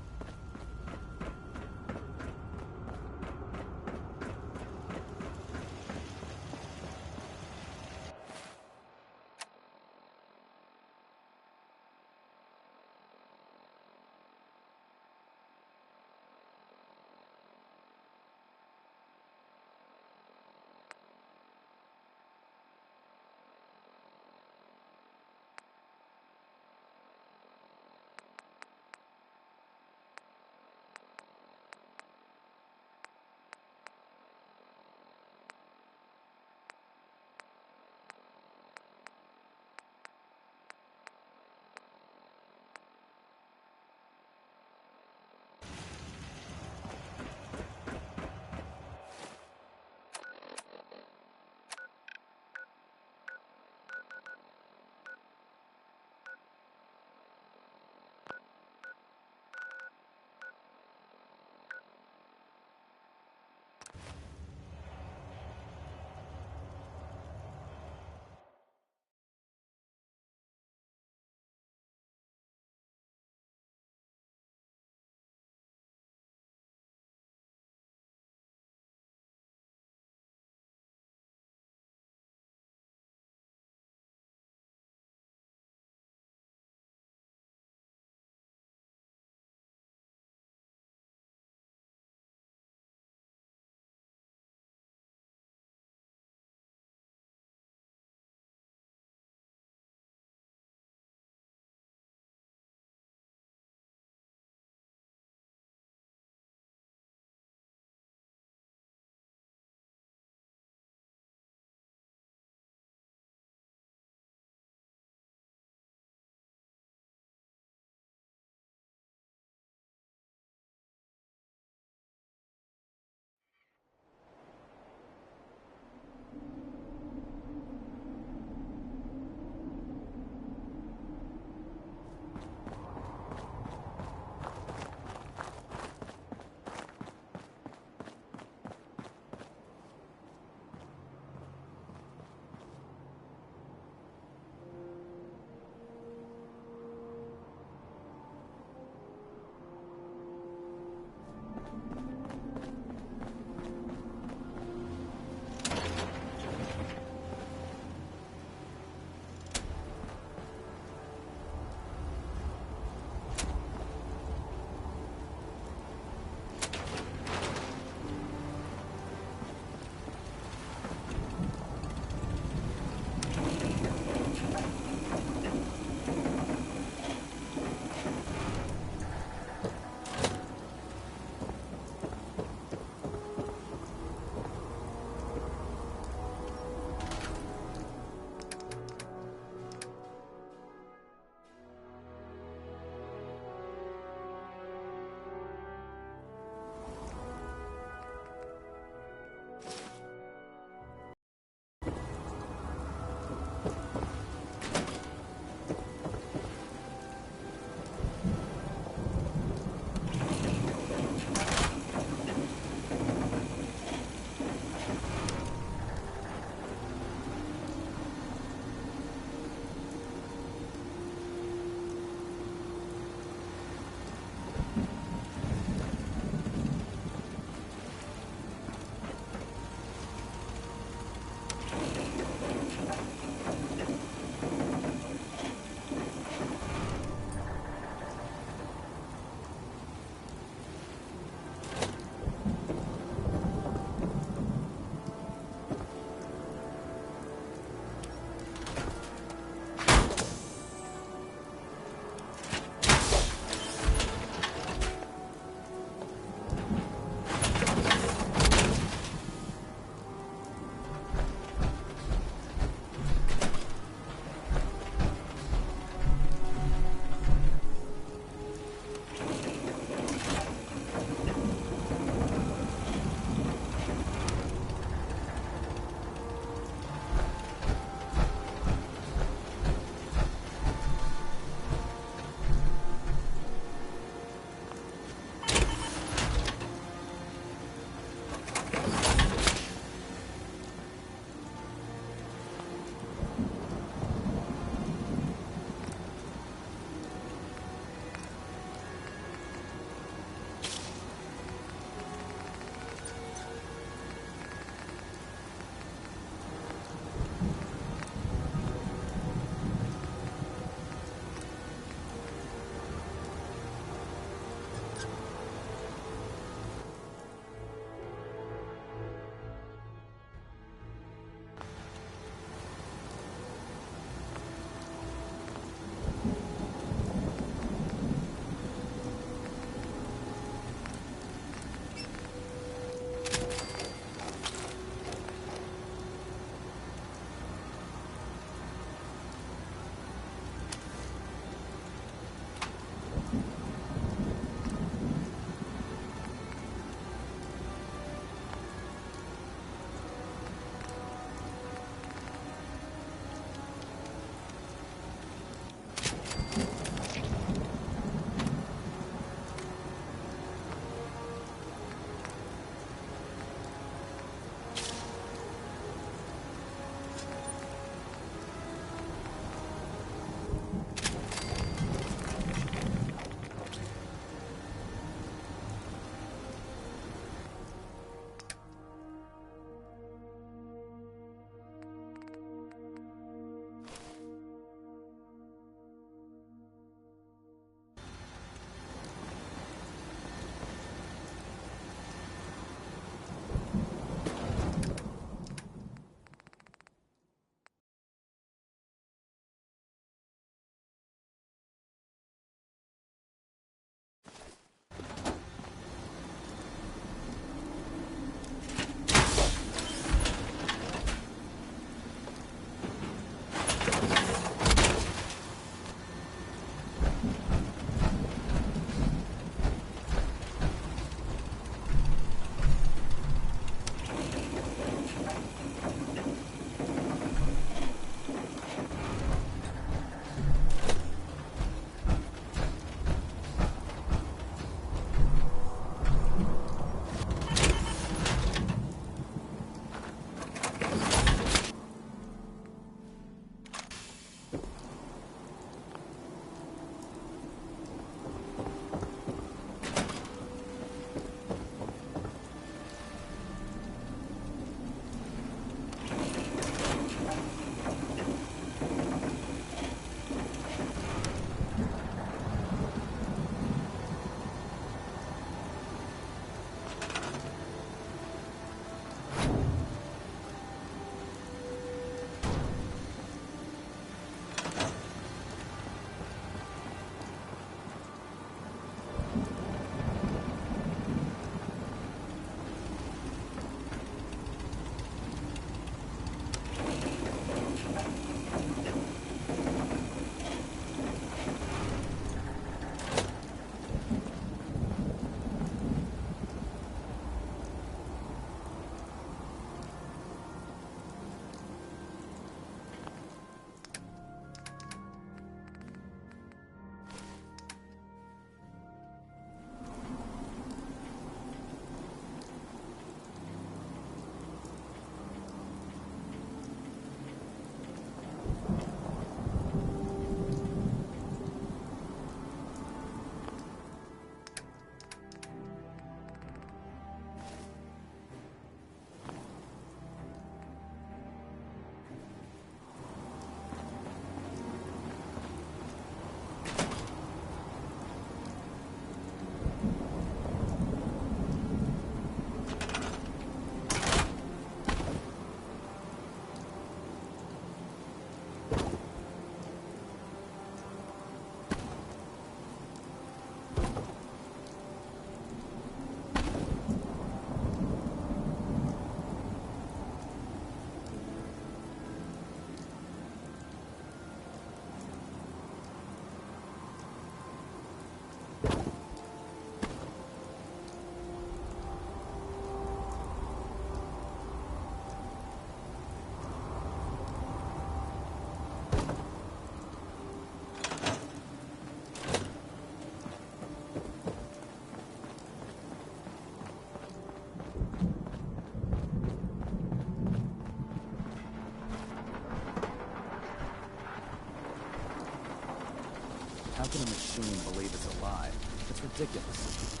can a machine believe it's alive? It's ridiculous.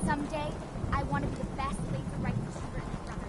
Someday, I want to be the best laser rifle shooter in the Brotherhood.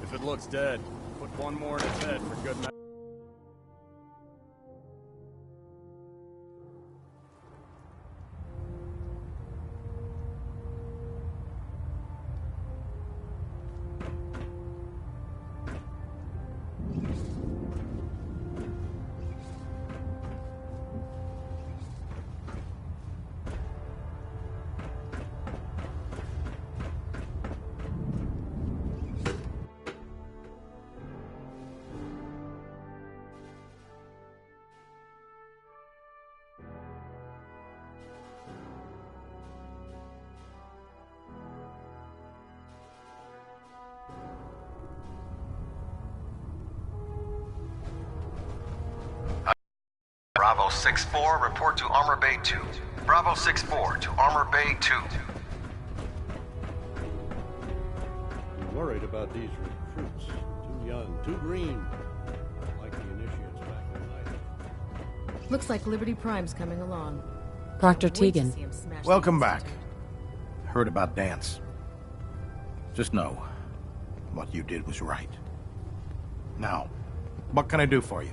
If it looks dead, put one more in its head for good measure. Bravo 6-4, report to Armor Bay 2. Bravo 6-4 to Armor Bay 2. I'm worried about these recruits. Too young, too green. Like the initiates back in the night. Looks like Liberty Prime's coming along. Dr. Can't wait to Tegan. see him smash the Welcome back. Institute. Heard about Dance. Just know, what you did was right. Now, what can I do for you?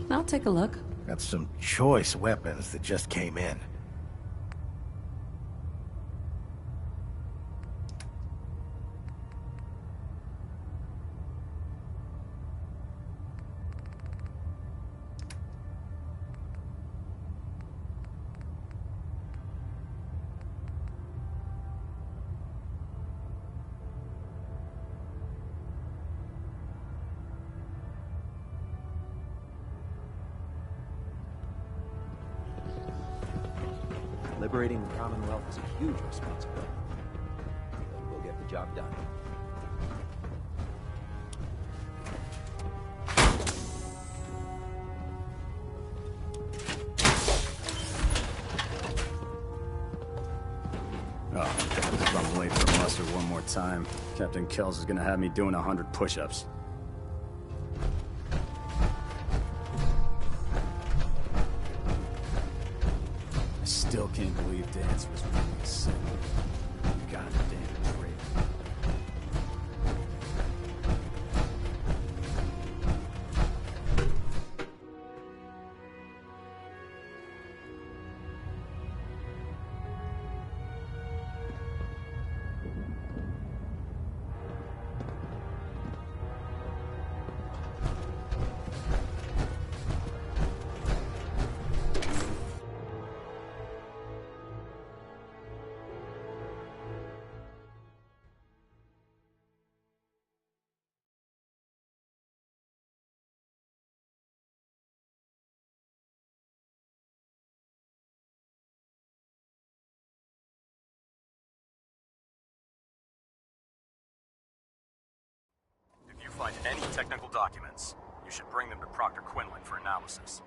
I'll take a look. Got some choice weapons that just came in. Liberating the Commonwealth is a huge responsibility. But we'll get the job done. Oh, if I'm late for muster one more time, Captain Kells is gonna have me doing 100 push-ups. I still can't believe Dance was really sick. Goddamn traitor. If you find any technical documents, you should bring them to Proctor Quinlan for analysis.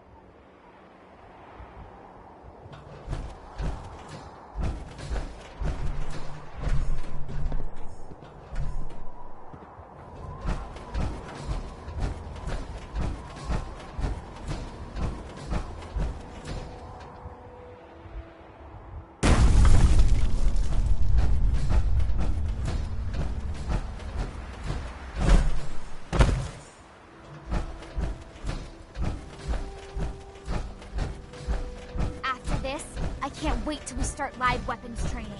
can't wait till we start live weapons training.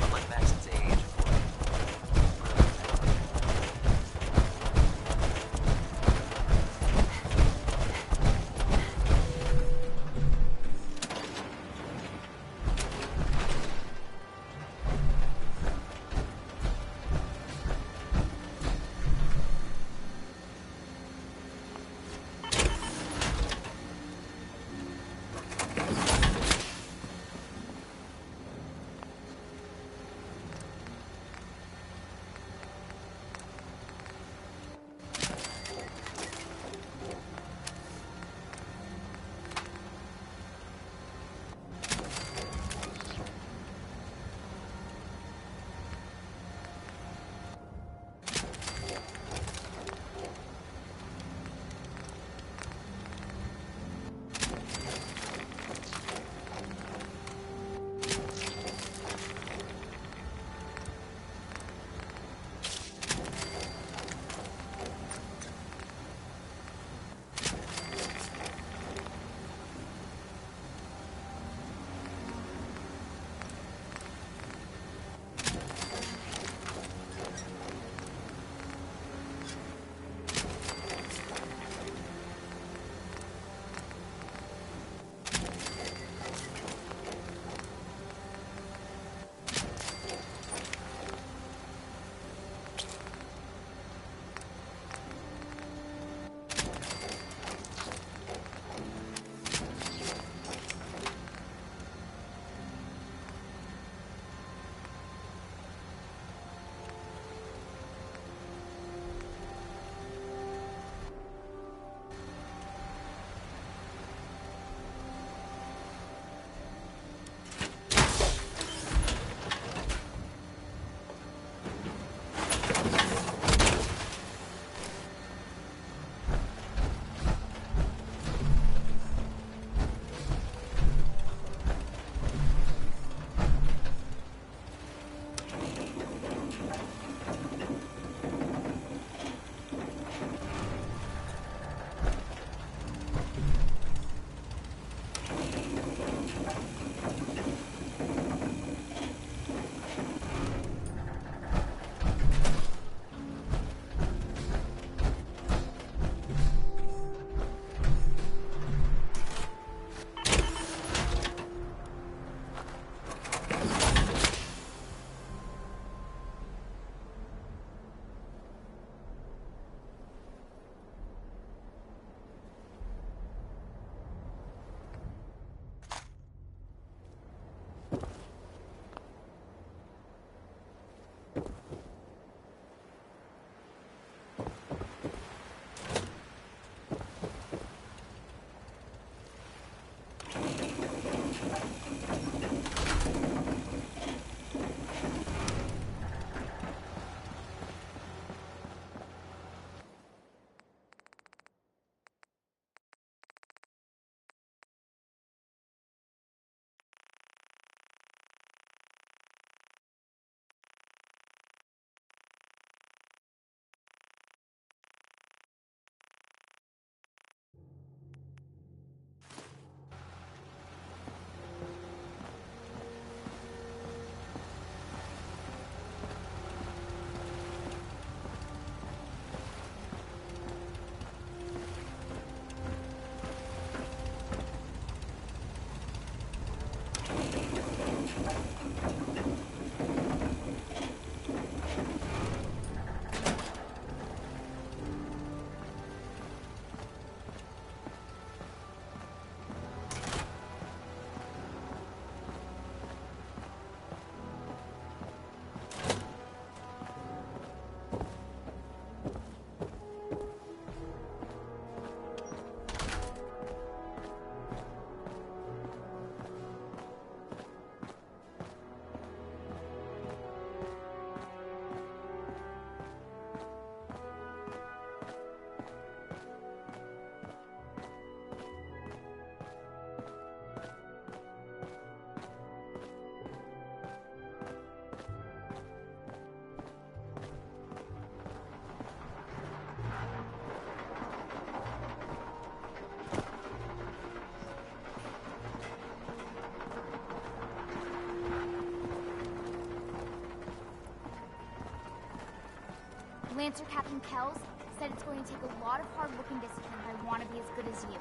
Unlike Max's age, Lancer Captain Kells said it's going to take a lot of hard work and discipline if I want to be as good as you.